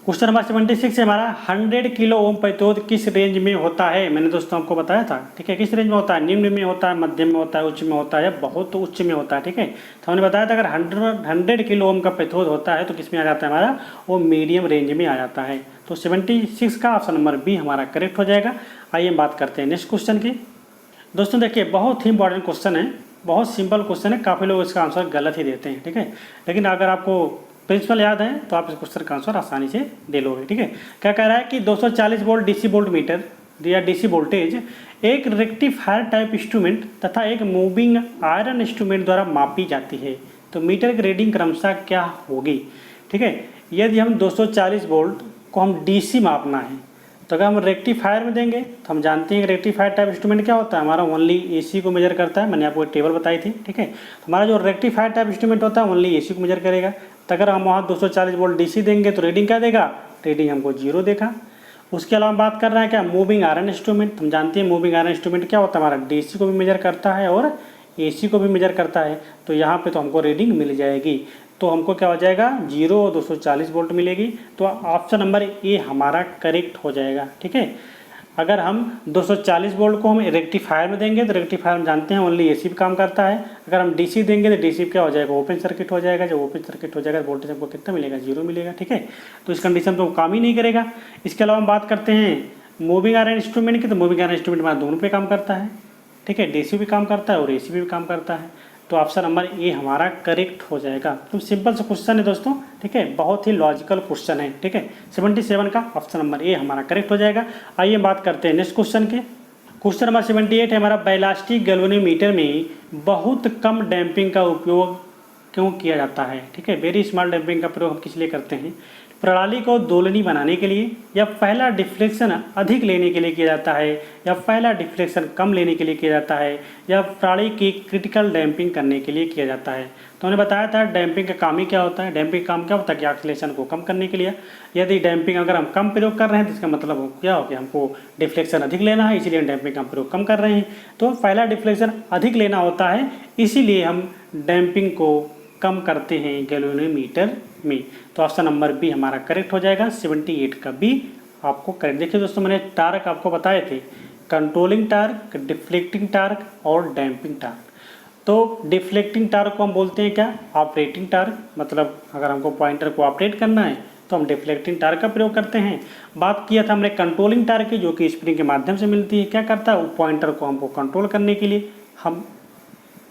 क्वेश्चन नंबर 76 है हमारा, 100 किलो ओम प्रतिरोध किस रेंज में होता है। मैंने दोस्तों आपको बताया था। ठीक है, किस रेंज में होता है, निम्न में होता है, मध्यम में होता है, उच्च में होता है, बहुत उच्च में होता है। ठीक है, तो हमने बताया था अगर 100 किलो ओम का प्रतिरोध होता है तो किस में आ जाता है हमारा, वो मीडियम रेंज में आ जाता है। तो 76 का ऑप्शन नंबर बी हमारा करेक्ट हो जाएगा। आइए हम बात करते हैं नेक्स्ट क्वेश्चन की। दोस्तों देखिए, बहुत ही इंपॉर्टेंट क्वेश्चन है, बहुत सिंपल क्वेश्चन है, काफ़ी लोग इसका आंसर गलत ही देते हैं। ठीक है, लेकिन अगर आपको प्रिंसिपल याद है तो आप इस क्वेश्चन का आंसर आसानी से दे लोगे। ठीक है, क्या कह रहा है कि 240 वोल्ट डीसी वोल्ट मीटर या डीसी वोल्टेज एक रेक्टिफायर टाइप इंस्ट्रूमेंट तथा एक मूविंग आयरन इंस्ट्रूमेंट द्वारा मापी जाती है, तो मीटर की रीडिंग क्रमशः क्या होगी। ठीक है, यदि हम 240 वोल्ट को हम डीसी मापना है तो अगर हम रेक्टिफायर में देंगे तो हम जानते हैं कि रेक्टिफायर टाइप इंस्ट्रूमेंट क्या होता है, हमारा ओनली एसी को मेजर करता है। मैंने आपको एक टेबल बताई थी। ठीक है, तो हमारा जो रेक्टिफायर टाइप इंस्ट्रूमेंट होता है ओनली एसी को मेजर करेगा। तो अगर हम वहाँ 240 वोल्ट डीसी देंगे तो रीडिंग क्या देगा, रीडिंग हमको 0 देखा। उसके अलावा हम बात कर रहे हैं क्या, मूविंग आयरन इंस्ट्रूमेंट। हम जानते हैं मूविंग आयरन इंस्ट्रूमेंट क्या होता है, हमारा डीसी को भी मेजर करता है और एसी को भी मेजर करता है। तो यहाँ पे तो हमको रीडिंग मिल जाएगी। तो हमको क्या हो जाएगा, 0 और 240 वोल्ट मिलेगी। तो ऑप्शन नंबर ए हमारा करेक्ट हो जाएगा। ठीक है, अगर हम 240 वोल्ट को हम रेक्टिफायर में देंगे तो रेक्टिफायर हम जानते हैं ओनली एसी पे काम करता है। अगर हम डीसी देंगे तो डीसी क्या हो जाएगा, ओपन सर्किट हो जाएगा। जब ओपन सर्किट हो जाएगा तो वोल्टेज हमको कितना मिलेगा, 0 मिलेगा। ठीक है, तो इस कंडीशन तो काम ही नहीं करेगा। इसके अलावा हम बात करते हैं मूविंग आयरन इंस्ट्रूमेंट की, तो मूविंग आयरन इंस्ट्रूमेंट हमारा दोनों पे काम करता है। ठीक है, डीसी भी काम करता है और एसी भी काम करता है। तो ऑप्शन नंबर ए हमारा करेक्ट हो जाएगा। तो सिंपल सा क्वेश्चन है दोस्तों। ठीक है, बहुत ही लॉजिकल क्वेश्चन है। ठीक है, 77 का ऑप्शन नंबर ए हमारा करेक्ट हो जाएगा। आइए बात करते हैं नेक्स्ट क्वेश्चन के। क्वेश्चन नंबर 78 है हमारा, बैलास्टिक गैल्वेनोमीटर में बहुत कम डैम्पिंग का उपयोग क्यों किया जाता है। ठीक है, वेरी स्मॉल डैम्पिंग का प्रयोग हम किस लिए करते हैं, प्रणाली को दोलनी बनाने के लिए, या पहला डिफ्लेक्शन अधिक लेने के लिए किया जाता है, या पहला डिफ्लेक्शन कम लेने के लिए किया जाता है, या प्रणाली की क्रिटिकल डैम्पिंग करने के लिए किया जाता है। तो हमने बताया था डैम्पिंग का काम ही क्या होता है, डैम्पिंग का काम क्या होता है कि ऑक्सीलेशन को कम करने के लिए। यदि डैम्पिंग अगर हम कम प्रयोग कर रहे हैं तो इसका मतलब क्या हो कि हमको डिफ्लेक्शन अधिक लेना है, इसीलिए हम डैम्पिंग का प्रयोग कम कर रहे हैं। तो पहला डिफ्लेक्शन अधिक लेना होता है, इसीलिए हम डैम्पिंग को कम करते हैं गैल्वेनोमीटर में। तो ऑप्शन नंबर बी हमारा करेक्ट हो जाएगा। 78 का बी आपको करेक्ट। देखिए दोस्तों, मैंने टार्क आपको बताए थे, कंट्रोलिंग टार्क, डिफ्लेक्टिंग टार्क और डैम्पिंग टार्क। तो डिफ्लेक्टिंग टार्क को हम बोलते हैं क्या, ऑपरेटिंग टार्क। मतलब अगर हमको पॉइंटर को ऑपरेट करना है तो हम डिफ्लेक्टिंग टार्क का प्रयोग करते हैं। बात किया था हमने कंट्रोलिंग टार्क की, जो कि स्प्रिंग के माध्यम से मिलती है। क्या करता है, वो पॉइंटर को हमको कंट्रोल करने के लिए हम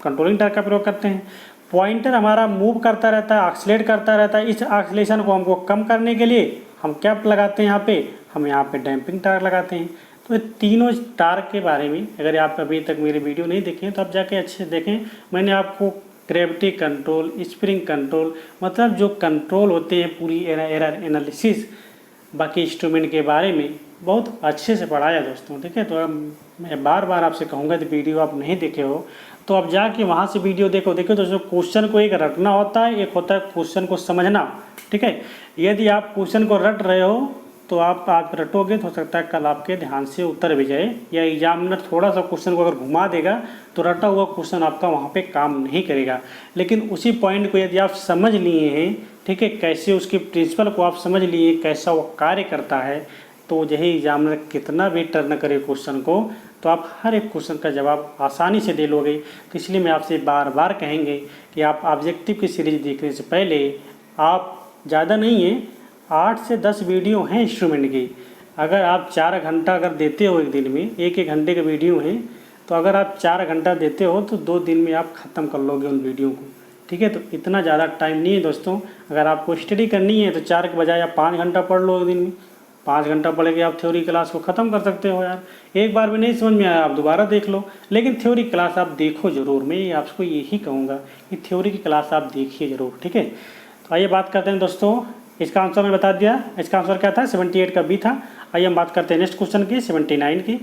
कंट्रोलिंग टार्क का प्रयोग करते हैं। पॉइंटर हमारा मूव करता रहता है, ऑक्सीलेट करता रहता है। इस ऑक्सीलेशन को हमको कम करने के लिए हम क्या लगाते हैं, यहाँ पे हम यहाँ पे डैम्पिंग टार्क लगाते हैं। तो ये तीनों टार्क के बारे में अगर आप अभी तक मेरी वीडियो नहीं देखें तो आप जाके अच्छे से देखें। मैंने आपको ग्रेविटी कंट्रोल, स्प्रिंग कंट्रोल, मतलब जो कंट्रोल होते हैं, पूरी एरर एनालिसिस, बाकी इंस्ट्रूमेंट के बारे में बहुत अच्छे से पढ़ाया दोस्तों। ठीक है, तो अब मैं बार बार आपसे कहूँगा कि वीडियो आप नहीं देखे हो तो आप जाके वहाँ से वीडियो देखो। देखो दोस्तों, क्वेश्चन को एक रटना होता है, एक होता है क्वेश्चन को समझना। ठीक है, यदि आप क्वेश्चन को रट रहे हो तो आप रटोगे तो हो सकता है कल आपके ध्यान से उतर भी जाए, या एग्जामिनर थोड़ा सा क्वेश्चन को अगर घुमा देगा तो रटा हुआ क्वेश्चन आपका वहाँ पे काम नहीं करेगा। लेकिन उसी पॉइंट को यदि आप समझ लिए हैं, ठीक है, कैसे उसके प्रिंसिपल को आप समझ लिए, कैसा वो कार्य करता है, तो यही एग्जामिनर कितना भी टर्न करे क्वेश्चन को तो आप हर एक क्वेश्चन का जवाब आसानी से दे लोगे। तो इसलिए मैं आपसे बार बार कहेंगे कि आप ऑब्जेक्टिव की सीरीज देखने से पहले आप ज़्यादा नहीं है 8 से 10 वीडियो हैं इंस्ट्रूमेंट की। अगर आप 4 घंटा अगर देते हो एक दिन में, एक घंटे का वीडियो है, तो अगर आप 4 घंटा देते हो तो 2 दिन में आप ख़त्म कर लोगे उन वीडियो को। ठीक है, तो इतना ज़्यादा टाइम नहीं है दोस्तों। अगर आपको स्टडी करनी है तो 4 के बजाय आप 5 घंटा पढ़ लो एक दिन में। 5 घंटा पढ़ के आप थ्योरी क्लास को ख़त्म कर सकते हो यार। एक बार भी नहीं समझ में आया आप दोबारा देख लो, लेकिन थ्योरी क्लास आप देखो ज़रूर। मैं आपको यही कहूँगा कि थ्योरी की क्लास आप देखिए ज़रूर। ठीक है, तो आइए बात करते हैं दोस्तों, इसका आंसर मैंने बता दिया। इसका आंसर क्या था, 78 का बी था। आइए हम बात करते हैं नेक्स्ट क्वेश्चन की, 79 की।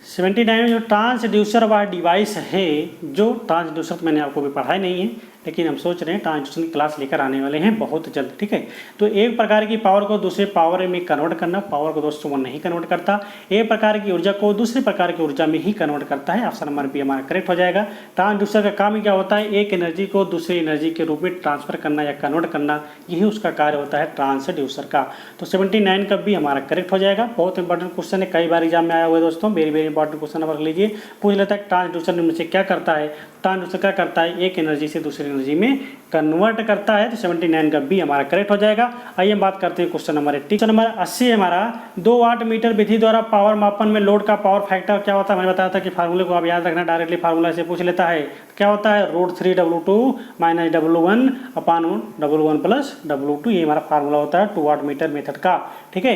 79 जो ट्रांसड्यूसर वाला डिवाइस है, जो ट्रांसड्यूसर तो मैंने आपको भी पढ़ाया नहीं है, लेकिन हम सोच रहे हैं ट्रांसड्यूसर की क्लास लेकर आने वाले हैं बहुत जल्द, ठीक है। तो एक प्रकार की पावर को दूसरे पावर में कन्वर्ट करना, पावर को दोस्तों वो नहीं कन्वर्ट करता, एक प्रकार की ऊर्जा को दूसरे प्रकार की ऊर्जा में ही कन्वर्ट करता है। ऑप्शन नंबर बी हमारा करेक्ट हो जाएगा। ट्रांसड्यूसर का काम क्या होता है, एक एनर्जी को दूसरी एनर्जी के रूप में ट्रांसफर करना या कन्वर्ट करना, यही उसका कार्य होता है ट्रांसड्यूसर का। तो 79 का भी हमारा करेक्ट हो जाएगा। बहुत इंपॉर्टेंट क्वेश्चन है, कई बार एग्जाम में आया हुआ है दोस्तों, very very important question number लीजिए। पूछ लेता है ट्रांसड्यूसर में से क्या करता है, ट्रांसड्यूसर क्या करता है, एक एनर्जी से दूसरी एनर्जी में कन्वर्ट करता है। तो 79 का बी हमारा करेक्ट हो जाएगा। आइए हम बात करते हैं क्वेश्चन नंबर 80। क्वेश्चन नंबर 80 हमारा 2 वाट मीटर विधि द्वारा पावर मापन में लोड का पावर फैक्टर क्या होता है। मैंने बताया था कि फार्मूले को आप याद रखना, डायरेक्टली फार्मूला से पूछ लेता है। क्या होता है, √3W2 - W1 अपान W1 प्लस W2, ये हमारा फार्मूला होता है 2 वाट मीटर मेथड का, ठीक है।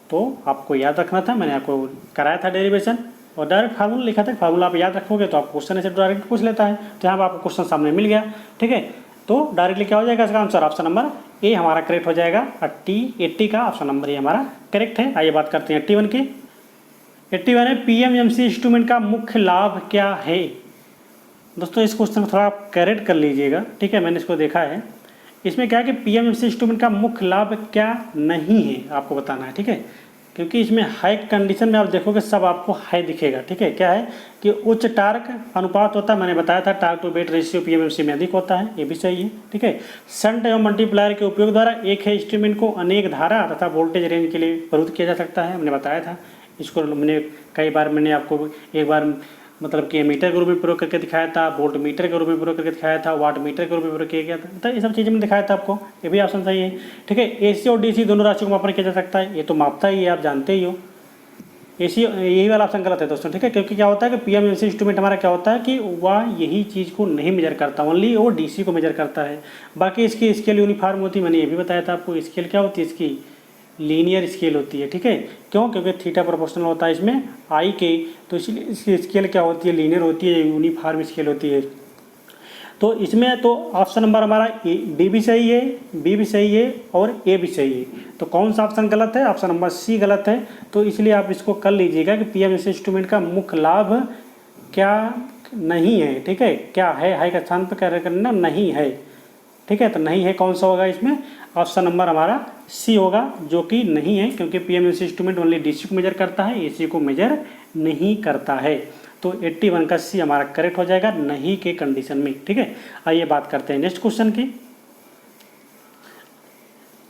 तो आपको याद रखना था, मैंने आपको कराया था डेरिवेशन और डायरेक्ट फार्मूला लिखा था। फार्मूला आप याद रखोगे तो आप क्वेश्चन ऐसे डायरेक्ट पूछ लेता है। तो यहाँ पर आपको क्वेश्चन सामने मिल गया, ठीक है। तो डायरेक्टली क्या हो जाएगा इसका आंसर, ऑप्शन नंबर ए हमारा करेक्ट हो जाएगा। 80 का ऑप्शन नंबर ए हमारा करेक्ट है। आइए बात करते हैं 81 की। 81 है पीएमएमसी इंस्ट्रूमेंट का मुख्य लाभ क्या है। दोस्तों इस क्वेश्चन को थोड़ा करेक्ट कर लीजिएगा, ठीक है। मैंने इसको देखा है, इसमें क्या है कि पीएमएमसी इंस्ट्रूमेंट का मुख्य लाभ क्या नहीं है आपको बताना है, ठीक है। क्योंकि इसमें हाई कंडीशन में आप देखोगे सब आपको हाई दिखेगा, ठीक है। क्या है कि उच्च टार्क अनुपात होता है, मैंने बताया था torque to weight ratio PMMC में अधिक होता है, ये भी सही है, ठीक है। शंट एवं मल्टीप्लायर के उपयोग द्वारा एक है इंस्ट्रूमेंट को अनेक धारा तथा वोल्टेज रेंज के लिए प्रयुक्त किया जा सकता है, हमने बताया था। इसको मैंने कई बार मैंने आपको एक बार मतलब कि मीटर के रूप में प्रयोग करके दिखाया था, वोल्ट मीटर के रूप में प्रयोग करके दिखाया था, वाट मीटर के रूप में प्रयोग किया गया था, तो ये सब चीज़ें मैंने दिखाया था आपको, ये भी ऑप्शन सही है, ठीक है। एसी और डीसी दोनों राशियों को मापन किया जा सकता है, ये तो मापता ही है, आप जानते ही हो। एसी यही वाला ऑप्शन गलत है दोस्तों, ठीक है। क्योंकि क्या होता है कि पीएमएमसी इंस्ट्रूमेंट हमारा क्या होता है कि वह यही चीज़ को नहीं मेजर करता, ओनली वो डीसी को मेजर करता है। बाकी इसकी स्केल यूनिफॉर्म होती है, मैंने ये भी बताया था आपको। स्केल क्या होती है इसकी, लीनियर स्केल होती है, ठीक है। क्यों, क्योंकि थीटा प्रोपोर्शनल होता है इसमें आई के, तो इसलिए इसकी स्केल क्या होती है, लीनियर होती है, यूनिफॉर्म स्केल होती है। तो इसमें तो ऑप्शन नंबर हमारा डी भी सही है, बी भी सही है और ए भी सही है। तो कौन सा ऑप्शन गलत है, ऑप्शन नंबर सी गलत है। तो इसलिए आप इसको कर लीजिएगा कि पीएमएमसी इंस्ट्रूमेंट का मुख्य लाभ क्या नहीं है, ठीक है। क्या है, हाई का स्थान पर क्या करना, नहीं है, ठीक है। तो नहीं है कौन सा होगा इसमें, ऑप्शन नंबर हमारा सी होगा, जो कि नहीं है, क्योंकि पीएमएमसी इंस्ट्रूमेंट ओनली डीसी को मेजर करता है, एसी को मेजर नहीं करता है। तो 81 का सी हमारा करेक्ट हो जाएगा, नहीं के कंडीशन में, ठीक है। आइए बात करते हैं नेक्स्ट क्वेश्चन की।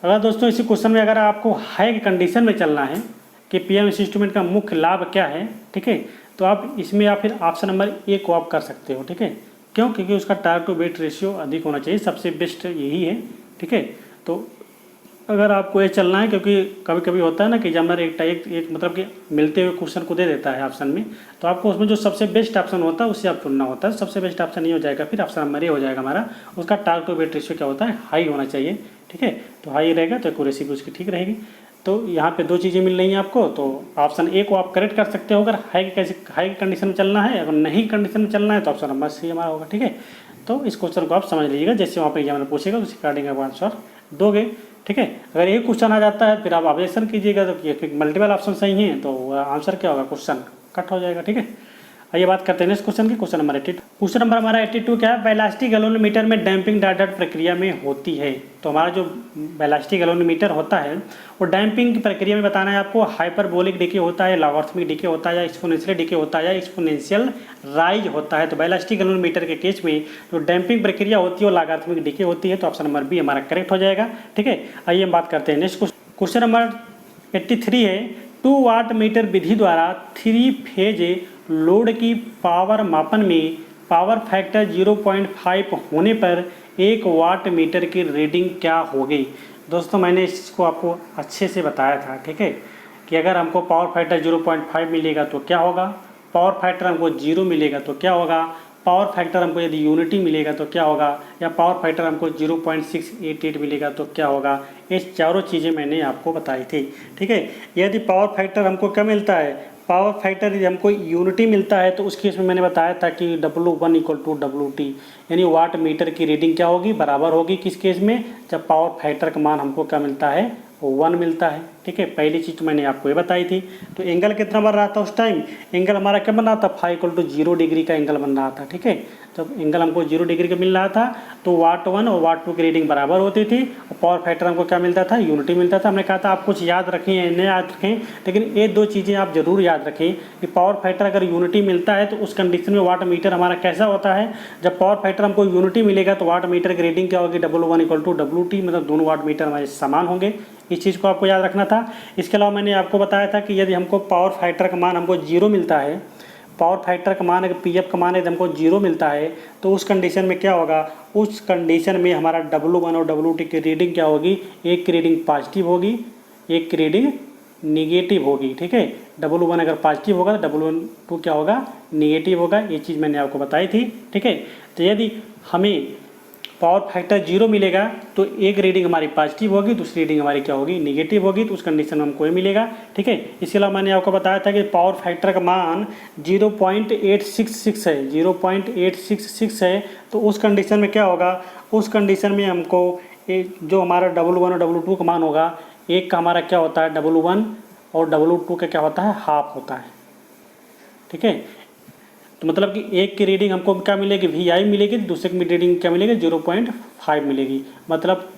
अगर दोस्तों इसी क्वेश्चन में अगर आपको हाई के कंडीशन में चलना है कि पीएमएमसी इंस्ट्रूमेंट का मुख्य लाभ क्या है, ठीक है, तो आप इसमें या फिर ऑप्शन नंबर ए को आप कर सकते हो, ठीक है। क्यों, क्योंकि उसका टार्क टू वेट रेशियो अधिक होना चाहिए, सबसे बेस्ट यही है, ठीक है। तो अगर आपको ये चलना है, क्योंकि कभी कभी होता है ना कि एग्जामिनर एक मतलब कि मिलते हुए क्वेश्चन को दे देता है ऑप्शन में, तो आपको उसमें जो सबसे बेस्ट ऑप्शन होता है उससे आप चुनना होता है। सबसे बेस्ट ऑप्शन ये हो जाएगा, फिर ऑप्शन नंबर ए हो जाएगा हमारा। उसका टार्क टू वेट रेशियो क्या होता है, हाई होना चाहिए, ठीक है। तो हाई रहेगा तो एक्यूरेसी भी उसकी ठीक रहेगी। तो यहाँ पे दो चीज़ें मिल रही हैं आपको, तो ऑप्शन ए को आप करेक्ट कर सकते हो अगर हाई कंडीशन में चलना है। अगर नहीं कंडीशन में चलना है तो ऑप्शन नंबर सी हमारा होगा, ठीक है। तो इस क्वेश्चन को आप समझ लीजिएगा, जैसे वहाँ पर एग्जामिनर पूछेगा उस अकॉर्डिंग आप आंसर दोगे, ठीक है। अगर एक क्वेश्चन आ जाता है फिर आप ऑब्जेक्शन कीजिएगा, तो फिर मल्टीपल ऑप्शन सही हैं तो आंसर क्या होगा, क्वेश्चन कट हो जाएगा, ठीक है। आइए बात करते हैं नेक्स्ट क्वेश्चन की। Question number 82। क्वेश्चन नंबर हमारा 82 क्या है, बैलास्टिक गैल्वेनोमीटर में डैम्पिंग डॉट डॉट प्रक्रिया में होती है। तो हमारा जो बैलास्टिक गैल्वेनोमीटर होता है वो डैम्पिंग की प्रक्रिया में बताना है आपको। हाइपरबोलिक डीके होता है, लॉगरिथमिक डीके होता है, या एक्सपोनेंशियल डीके होता है, या एक्सपोनेंशियल राइज होता है। तो बैलास्टिक गैल्वेनोमीटर के केस में जो डैम्पिंग प्रक्रिया होती है वो लॉगरिथमिक डीके होती है। तो ऑप्शन नंबर बी हमारा करेक्ट हो जाएगा, ठीक है। आइए हम बात करते हैं नेक्स्ट क्वेश्चन नंबर 83 है 2 वाट मीटर विधि द्वारा 3 फेज लोड की पावर मापन में पावर फैक्टर 0.5 होने पर 1 वाट मीटर की रीडिंग क्या होगी। दोस्तों मैंने इसको आपको अच्छे से बताया था, ठीक है, कि अगर हमको पावर फैक्टर 0.5 मिलेगा तो क्या होगा, पावर फैक्टर हमको 0 मिलेगा तो क्या होगा, पावर फैक्टर हमको यदि यूनिटी मिलेगा तो क्या होगा, या पावर फैक्टर हमको 0.688 मिलेगा तो क्या होगा। ये चारों चीज़ें मैंने आपको बताई थी, ठीक है। यदि पावर फैक्टर हमको क्या मिलता है, पावर फैक्टर यदि हमको यूनिटी मिलता है तो उस केस में मैंने बताया था कि W1 = WT, यानी वाट मीटर की रीडिंग क्या होगी, बराबर होगी किस केस में, जब पावर फैक्टर का मान हमको क्या मिलता है, 1 मिलता है। ठीक है, पहली चीज़ तो मैंने आपको ये बताई थी। तो एंगल कितना बन रहा था उस टाइम, एंगल हमारा क्या बन रहा था, फाइव = 0 डिग्री का एंगल बन रहा था। ठीक है, जब एंगल हमको 0 डिग्री का मिल रहा था तो वाट 1 और वाट 2 की रीडिंग बराबर होती थी और पावर फैक्टर हमको क्या मिलता था, यूनिटी मिलता था। हमने कहा था आप कुछ याद रखें या नहीं याद रखें, लेकिन ये दो चीज़ें आप जरूर याद रखें कि पावर फैक्टर अगर यूनिटी मिलता है तो उस कंडीशन में वाट मीटर हमारा कैसा होता है। जब पावर फैक्टर हमको यूनिटी मिलेगा तो वाट मीटर की रीडिंग क्या होगी, W1 = WT, मतलब दोनों वाट मीटर हमारे समान होंगे। इस चीज़ को आपको याद रखना था। इसके अलावा मैंने आपको बताया था कि यदि हमको पावर फैक्टर का मान हमको 0 मिलता है, पावर फैक्टर का मान अगर PF का मान यदि हमको 0 मिलता है तो उस कंडीशन में क्या होगा, उस कंडीशन में हमारा W1 और WT की रीडिंग क्या होगी, एक की रीडिंग पॉजिटिव होगी, एक की रीडिंग निगेटिव होगी। ठीक है, W1 अगर पॉजिटिव होगा तो W2 क्या होगा, निगेटिव होगा। ये चीज़ मैंने आपको बताई थी। ठीक है, तो यदि हमें पावर फैक्टर 0 मिलेगा तो एक रीडिंग हमारी पॉजिटिव होगी, दूसरी रीडिंग हमारी क्या होगी, निगेटिव होगी, तो उस कंडीशन में हमको ये मिलेगा। ठीक है, इसके अलावा मैंने आपको बताया था कि पावर फैक्टर का मान 0.866 है, 0.866 है। तो उस कंडीशन में क्या होगा, उस कंडीशन में हमको जो हमारा W1 और W2 का मान होगा, एक का हमारा क्या होता है, W1 और W2 का क्या होता है, हाफ होता है। ठीक है, तो मतलब कि एक की रीडिंग हमको क्या मिलेगी, VI मिलेगी, दूसरे की रीडिंग क्या मिलेगी, 0.5 मिलेगी। मतलब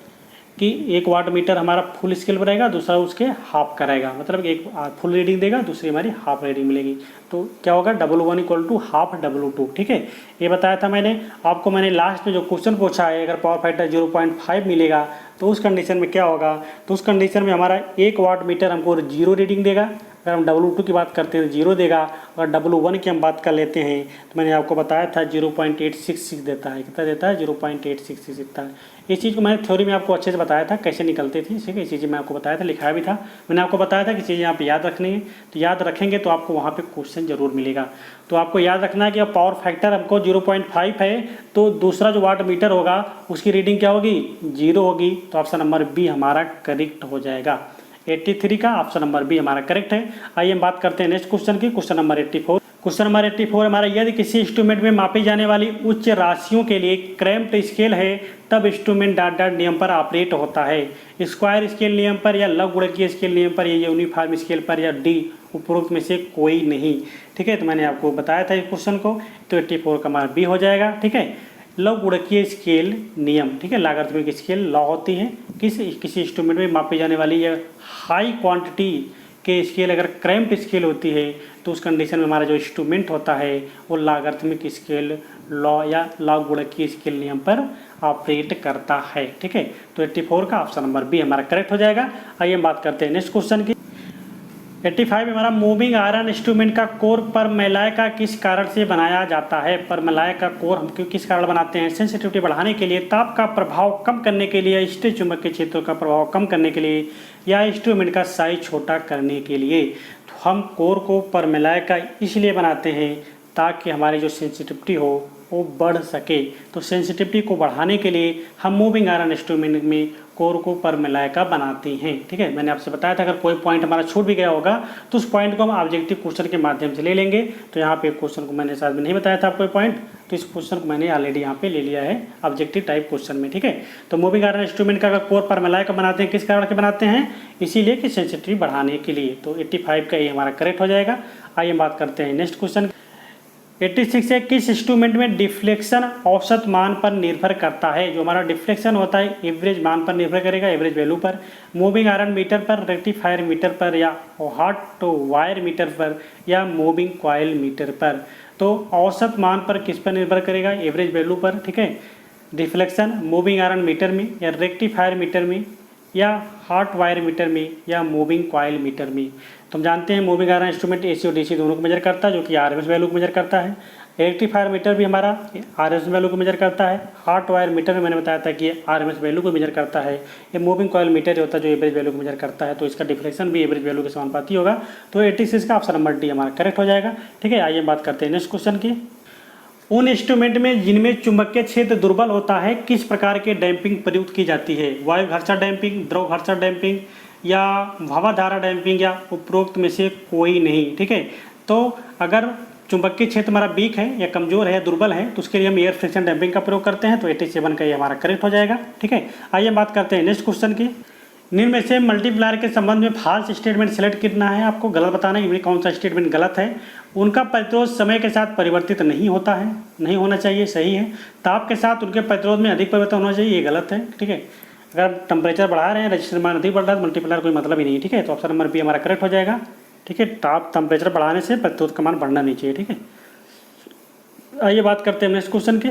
कि एक वाट मीटर हमारा फुल स्केल पर रहेगा, दूसरा उसके हाफ का रहेगा, मतलब एक फुल रीडिंग देगा, दूसरी हमारी हाफ रीडिंग मिलेगी। तो क्या होगा, W1 = हाफ W2। ठीक है, ये बताया था मैंने आपको। मैंने लास्ट में जो क्वेश्चन पूछा है, अगर पावर फैक्टर 0.5 मिलेगा तो उस कंडीशन में क्या होगा, तो उस कंडीशन में हमारा एक वाट मीटर हमको 0 रीडिंग देगा। अगर हम W2 की बात करते हैं तो 0 देगा, और W1 की हम बात कर लेते हैं तो मैंने आपको बताया था 0.866 देता है। कितना देता है, 0.866 देता है। इस चीज़ को मैंने थ्योरी में आपको अच्छे से बताया था कैसे निकलती थी। ठीक है, ये चीज़ें मैं आपको बताया था, लिखाया भी था। मैंने आपको बताया था कि चीज़ें आप याद रखनी है, तो याद रखेंगे तो आपको वहाँ पे क्वेश्चन जरूर मिलेगा। तो आपको याद रखना है कि अब पावर फैक्टर हमको 0.5 है तो दूसरा जो वाट मीटर होगा उसकी रीडिंग क्या होगी, 0 होगी। तो ऑप्शन नंबर बी हमारा करेक्ट हो जाएगा। 83 का ऑप्शन नंबर बी हमारा करेक्ट है। आइए हम बात करते हैं नेक्स्ट क्वेश्चन की, क्वेश्चन नंबर 84। क्वेश्चन नंबर 84 हमारा, यदि किसी इंस्ट्रूमेंट में मापी जाने वाली उच्च राशियों के लिए क्रैम्प्ड स्केल है तब इंस्ट्रूमेंट डॉट डॉट नियम पर ऑपरेट होता है, स्क्वायर स्केल नियम पर या लघुगुणकीय स्केल नियम पर या यूनिफॉर्म स्केल पर या डी उपरोक्त में से कोई नहीं। ठीक है, तो मैंने आपको बताया था इस क्वेश्चन को। तो 84 का हमारा बी हो जाएगा। ठीक है, लघुगुणकीय स्केल नियम, ठीक है, लॉगरिथमिक स्केल लॉ होती है किसी इंस्ट्रूमेंट में मापी जाने वाली या हाई क्वांटिटी के स्केल अगर क्रैम्प्ड स्केल होती है तो उस कंडीशन में हमारा जो इंस्ट्रूमेंट होता है वो लॉगरिथमिक स्केल लॉ या लघुगुणकीय स्केल नियम पर ऑपरेट करता है। ठीक है, तो 84 का ऑप्शन नंबर बी हमारा करेक्ट हो जाएगा। आइए हम बात करते हैं नेक्स्ट क्वेश्चन की। 85 हमारा, मूविंग आयरन इंस्ट्रूमेंट का कोर परमैलॉय का किस कारण से बनाया जाता है। परमैलॉय का कोर हम किस कारण बनाते हैं, सेंसिटिविटी बढ़ाने के लिए, ताप का प्रभाव कम करने के लिए, स्थिर चुंबकीय क्षेत्रों का प्रभाव कम करने के लिए, या इंस्ट्रूमेंट का साइज छोटा करने के लिए। तो हम कोर को परमैलॉय का इसलिए बनाते हैं ताकि हमारी जो सेंसिटिविटी हो वो बढ़ सके। तो सेंसिटिविटी को बढ़ाने के लिए हम मूविंग आयरन इंस्ट्रूमेंट में कोर को परमैलॉय का बनाते हैं। ठीक है, मैंने आपसे बताया था अगर कोई पॉइंट हमारा छूट भी गया होगा तो उस पॉइंट को हम ऑब्जेक्टिव क्वेश्चन के माध्यम से ले लेंगे। तो यहाँ पे क्वेश्चन को मैंने शायद नहीं बताया था आपको पॉइंट, तो इस क्वेश्चन को मैंने ऑलरेडी यहाँ पे ले लिया है ऑब्जेक्टिव टाइप क्वेश्चन में। ठीक है, तो मूविंग आयरन इंस्ट्रूमेंट का अगर कोर परमैलॉय का बनाते हैं किस कारण के बनाते हैं, इसीलिए कि सेंसिटिविटी बढ़ाने के लिए। तो 85 का ये हमारा करेक्ट हो जाएगा। आइए हम बात करते हैं नेक्स्ट क्वेश्चन। 86 है, किस इंस्ट्रूमेंट में डिफ्लेक्शन औसत मान पर निर्भर करता है। जो हमारा डिफ्लेक्शन होता है एवरेज मान पर निर्भर करेगा, एवरेज वैल्यू पर। मूविंग आयरन मीटर पर, रेक्टिफायर मीटर पर, या हॉट वायर मीटर पर, या मूविंग कॉइल मीटर पर। तो औसत मान पर किस पर निर्भर करेगा, एवरेज वैल्यू पर। ठीक है, डिफ्लेक्शन मूविंग आयरन मीटर में, या रेक्टिफायर मीटर में, या हॉट वायर मीटर में, या मूविंग कॉइल मीटर में। तो हम जानते हैं मूविंग आयरन इंस्ट्रूमेंट AC और DC दोनों को मेजर करता है, जो कि RMS वैल्यू को मेजर करता है। रेक्टिफायर मीटर भी हमारा RMS वैल्यू को मेजर करता है। हॉट वायर मीटर में मैंने बताया था कि RMS वैल्यू को मेजर करता है। ये मूविंग कॉइल मीटर होता है जो एवरेज वैल्यू को मेजर करता है, तो इसका डिफ्लेक्शन भी एवरेज वैल्यू के समानुपाती होगा। तो 86 का ऑप्शन नंबर डी हमारा करेक्ट हो जाएगा। ठीक है, आइए बात करते हैं नेक्स्ट क्वेश्चन की। उन इंस्ट्रूमेंट में जिनमें चुंबकीय क्षेत्र दुर्बल होता है किस प्रकार के डैम्पिंग प्रयुक्त की जाती है। वायु घर्षण डैम्पिंग, द्रव घर्षण डैम्पिंग, या हवाधारा डैम्पिंग, या उपरोक्त में से कोई नहीं। ठीक है, तो अगर चुंबकीय क्षेत्र हमारा वीक है या कमजोर है या दुर्बल है तो उसके लिए हम एयर फ्रिक्शन डैम्पिंग का प्रयोग करते हैं। तो 87 का ये हमारा करेक्ट हो जाएगा। ठीक है, आइए हम बात करते हैं नेक्स्ट क्वेश्चन की। निम्न में से मल्टीप्लायर के संबंध में फाल्स स्टेटमेंट सेलेक्ट करना है, आपको गलत बताना है कि कौन सा स्टेटमेंट गलत है। उनका प्रतिरोध समय के साथ परिवर्तित नहीं होता है, नहीं होना चाहिए, सही है। ताप के साथ उनके प्रतिरोध में अधिक परिवर्तन होना चाहिए, ये गलत है। ठीक है, अगर टेम्परेचर बढ़ा रहे हैं रजिस्टर मान अधिक बढ़ रहा है तो मल्टीप्लायर कोई मतलब ही नहीं है। ठीक है, तो ऑप्शन नंबर बी हमारा करेक्ट हो जाएगा। ठीक है, ताप टेम्परेचर बढ़ाने से प्रतिरोध का मान बढ़ना नहीं चाहिए। ठीक है, आइए बात करते हैं नेक्स्ट क्वेश्चन के।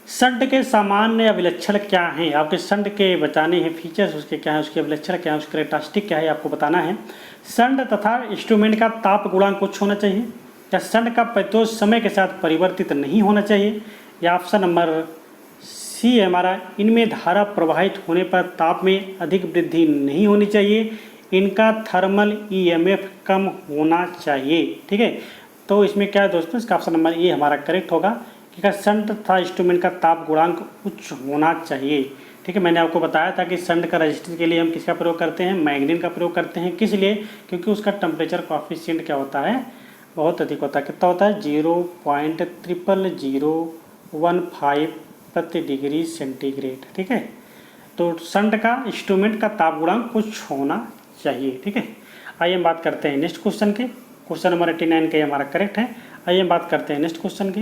शंट के सामान्य या विलक्षण क्या हैं? आपके शंट के बताने हैं फीचर्स, उसके क्या है, उसके विलक्षण क्या है, उसके कैरेक्टरिस्टिक क्या है, आपको बताना है। शंट तथा इंस्ट्रूमेंट का ताप गुणांक कुछ होना चाहिए, या शंट का प्रतिरोध समय के साथ परिवर्तित नहीं होना चाहिए, या ऑप्शन नंबर सी है हमारा, इनमें धारा प्रवाहित होने पर ताप में अधिक वृद्धि नहीं होनी चाहिए, इनका थर्मल ईएमएफ कम होना चाहिए। ठीक है, तो इसमें क्या है दोस्तों, इसका ऑप्शन नंबर ए हमारा करेक्ट होगा कि शंट तथा इंस्ट्रूमेंट का ताप गुणांक उच्च होना चाहिए। ठीक है, मैंने आपको बताया था कि शंट का रजिस्टर के लिए हम किसका प्रयोग करते हैं, मैग्नीन का प्रयोग करते हैं। किस लिए? क्योंकि उसका टेम्परेचर कोएफिशिएंट क्या होता है, बहुत अधिक होता है। कितना होता है? 0.0015 प्रति डिग्री सेंटीग्रेड। ठीक है, तो शंट का इंस्ट्रूमेंट का ताप गुणांक कुछ होना चाहिए। ठीक है, आइए हम बात करते हैं नेक्स्ट क्वेश्चन के। क्वेश्चन नंबर 89 के हमारा करेक्ट है। आइए हम बात करते हैं नेक्स्ट क्वेश्चन के।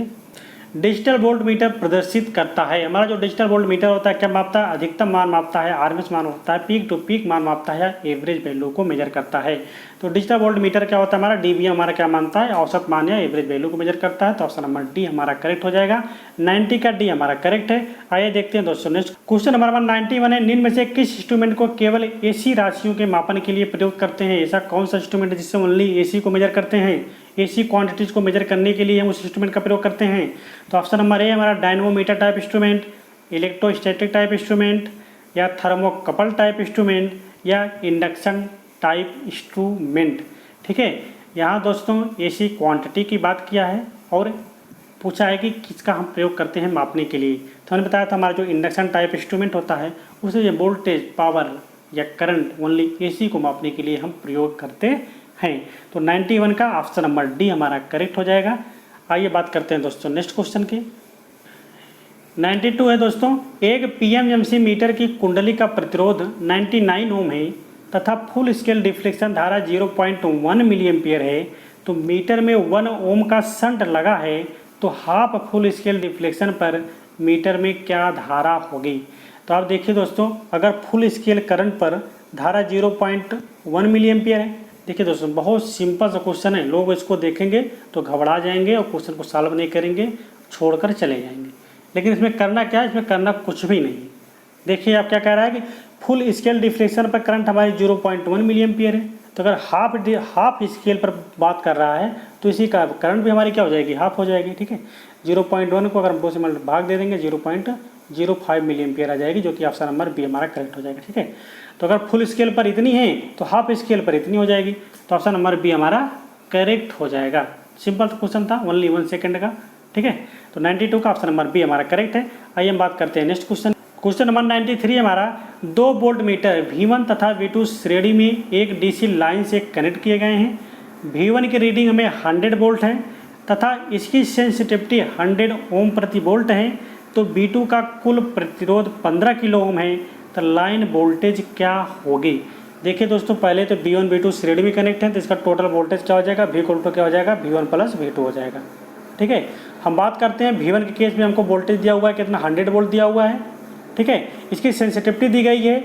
डिजिटल वोल्ट मीटर प्रदर्शित करता है, हमारा जो डिजिटल वोल्ट मीटर होता है क्या मापता है? अधिकतम मान मापता है, आरएमएस मान होता है, पीक टू पीक मान मापता है, या एवरेज वैल्यू को मेजर करता है। तो डिजिटल वोल्ट मीटर क्या होता है हमारा, डीबीएम हमारा क्या मानता है, औसत मान या एवरेज वैल्यू को मेजर करता है। तो ऑप्शन नंबर डी हमारा करेक्ट हो जाएगा। 90 का डी हमारा करेक्ट है। आइए देखते हैं दोस्तों नेक्स्ट क्वेश्चन नंबर 91 है। निम्न में से किस इंस्ट्रूमेंट को केवल एसी राशियों के मापन के लिए प्रयोग करते हैं? ऐसा कौन सा इंस्ट्रूमेंट है जिससे ओनली एसी को मेजर करते हैं, एसी क्वांटिटीज को मेजर करने के लिए हम उस इंस्ट्रूमेंट का प्रयोग करते हैं? तो ऑप्शन नंबर ए हमारा dynamometer type instrument, electrostatic type instrument, या थर्मोकपल टाइप इंस्ट्रूमेंट, या इंडक्शन टाइप इंस्ट्रूमेंट। ठीक है, यहाँ दोस्तों एसी क्वांटिटी की बात किया है और पूछा है कि किसका हम प्रयोग करते हैं मापने के लिए। तो हमने बताया था हमारा जो इंडक्शन टाइप इंस्ट्रूमेंट होता है उसे ये वोल्टेज, पावर या करंट ओनली एसी को मापने के लिए हम प्रयोग करते हैं। तो 91 का ऑप्शन नंबर डी हमारा करेक्ट हो जाएगा। आइए बात करते हैं दोस्तों नेक्स्ट क्वेश्चन की। 92 है दोस्तों। एक पीएमएमसी मीटर की कुंडली का प्रतिरोध 99 ओम है तथा फुल स्केल डिफ्लेक्शन धारा 0.1 मिली एम्पियर है। तो मीटर में 1 ओम का शंट लगा है, तो हाफ फुल स्केल डिफ्लेक्शन पर मीटर में क्या धारा होगी? तो आप देखिए दोस्तों, अगर फुल स्केल करंट पर धारा 0.1 मिली एम्पियर है। देखिए दोस्तों, बहुत सिंपल सा क्वेश्चन है, लोग इसको देखेंगे तो घबरा जाएंगे और क्वेश्चन को सॉल्व नहीं करेंगे, छोड़कर चले जाएंगे। लेकिन इसमें करना क्या है, इसमें करना कुछ भी नहीं है। देखिए आप क्या कह रहा है कि फुल स्केल डिफ्लेक्शन पर करंट हमारी 0.1 मिली एम्पियर है। तो अगर हाफ स्केल पर बात कर रहा है तो इसी का करंट भी हमारी क्या हो जाएगी, हाफ हो जाएगी। ठीक है, 0.1 को अगर हम 2 से भाग दे देंगे 0.05 मिली एम्पियर आ जाएगी, जो कि ऑप्शन नंबर बी हमारा करेक्ट हो जाएगा। ठीक है, तो अगर फुल स्केल पर इतनी है तो हाफ स्केल पर इतनी हो जाएगी, तो ऑप्शन नंबर बी हमारा करेक्ट हो जाएगा। सिंपल क्वेश्चन था, ओनली 1 सेकेंड का। ठीक है, तो 92 का ऑप्शन नंबर बी हमारा करेक्ट है। आइए हम बात करते हैं नेक्स्ट क्वेश्चन। क्वेश्चन नंबर 93 हमारा 2 वोल्ट मीटर V1 तथा V2 श्रेणी में एक डीसी लाइन से कनेक्ट किए गए हैं। V1 की रीडिंग हमें 100 वोल्ट है तथा इसकी सेंसिटिविटी 100 ओम प्रति वोल्ट है। तो V2 का कुल प्रतिरोध 15 किलो ओम है, तो लाइन वोल्टेज क्या होगी? देखिए दोस्तों, पहले तो V1 V2 श्रेणी में कनेक्ट है, तो इसका टोटल वोल्टेज क्या हो जाएगा, V इक्वल टू क्या हो जाएगा, V1 प्लस V2 हो जाएगा। ठीक है, हम बात करते हैं V1 के केस में हमको वोल्टेज दिया हुआ है कितना, 100 वोल्ट दिया हुआ है। ठीक है, इसकी सेंसिटिविटी दी गई है,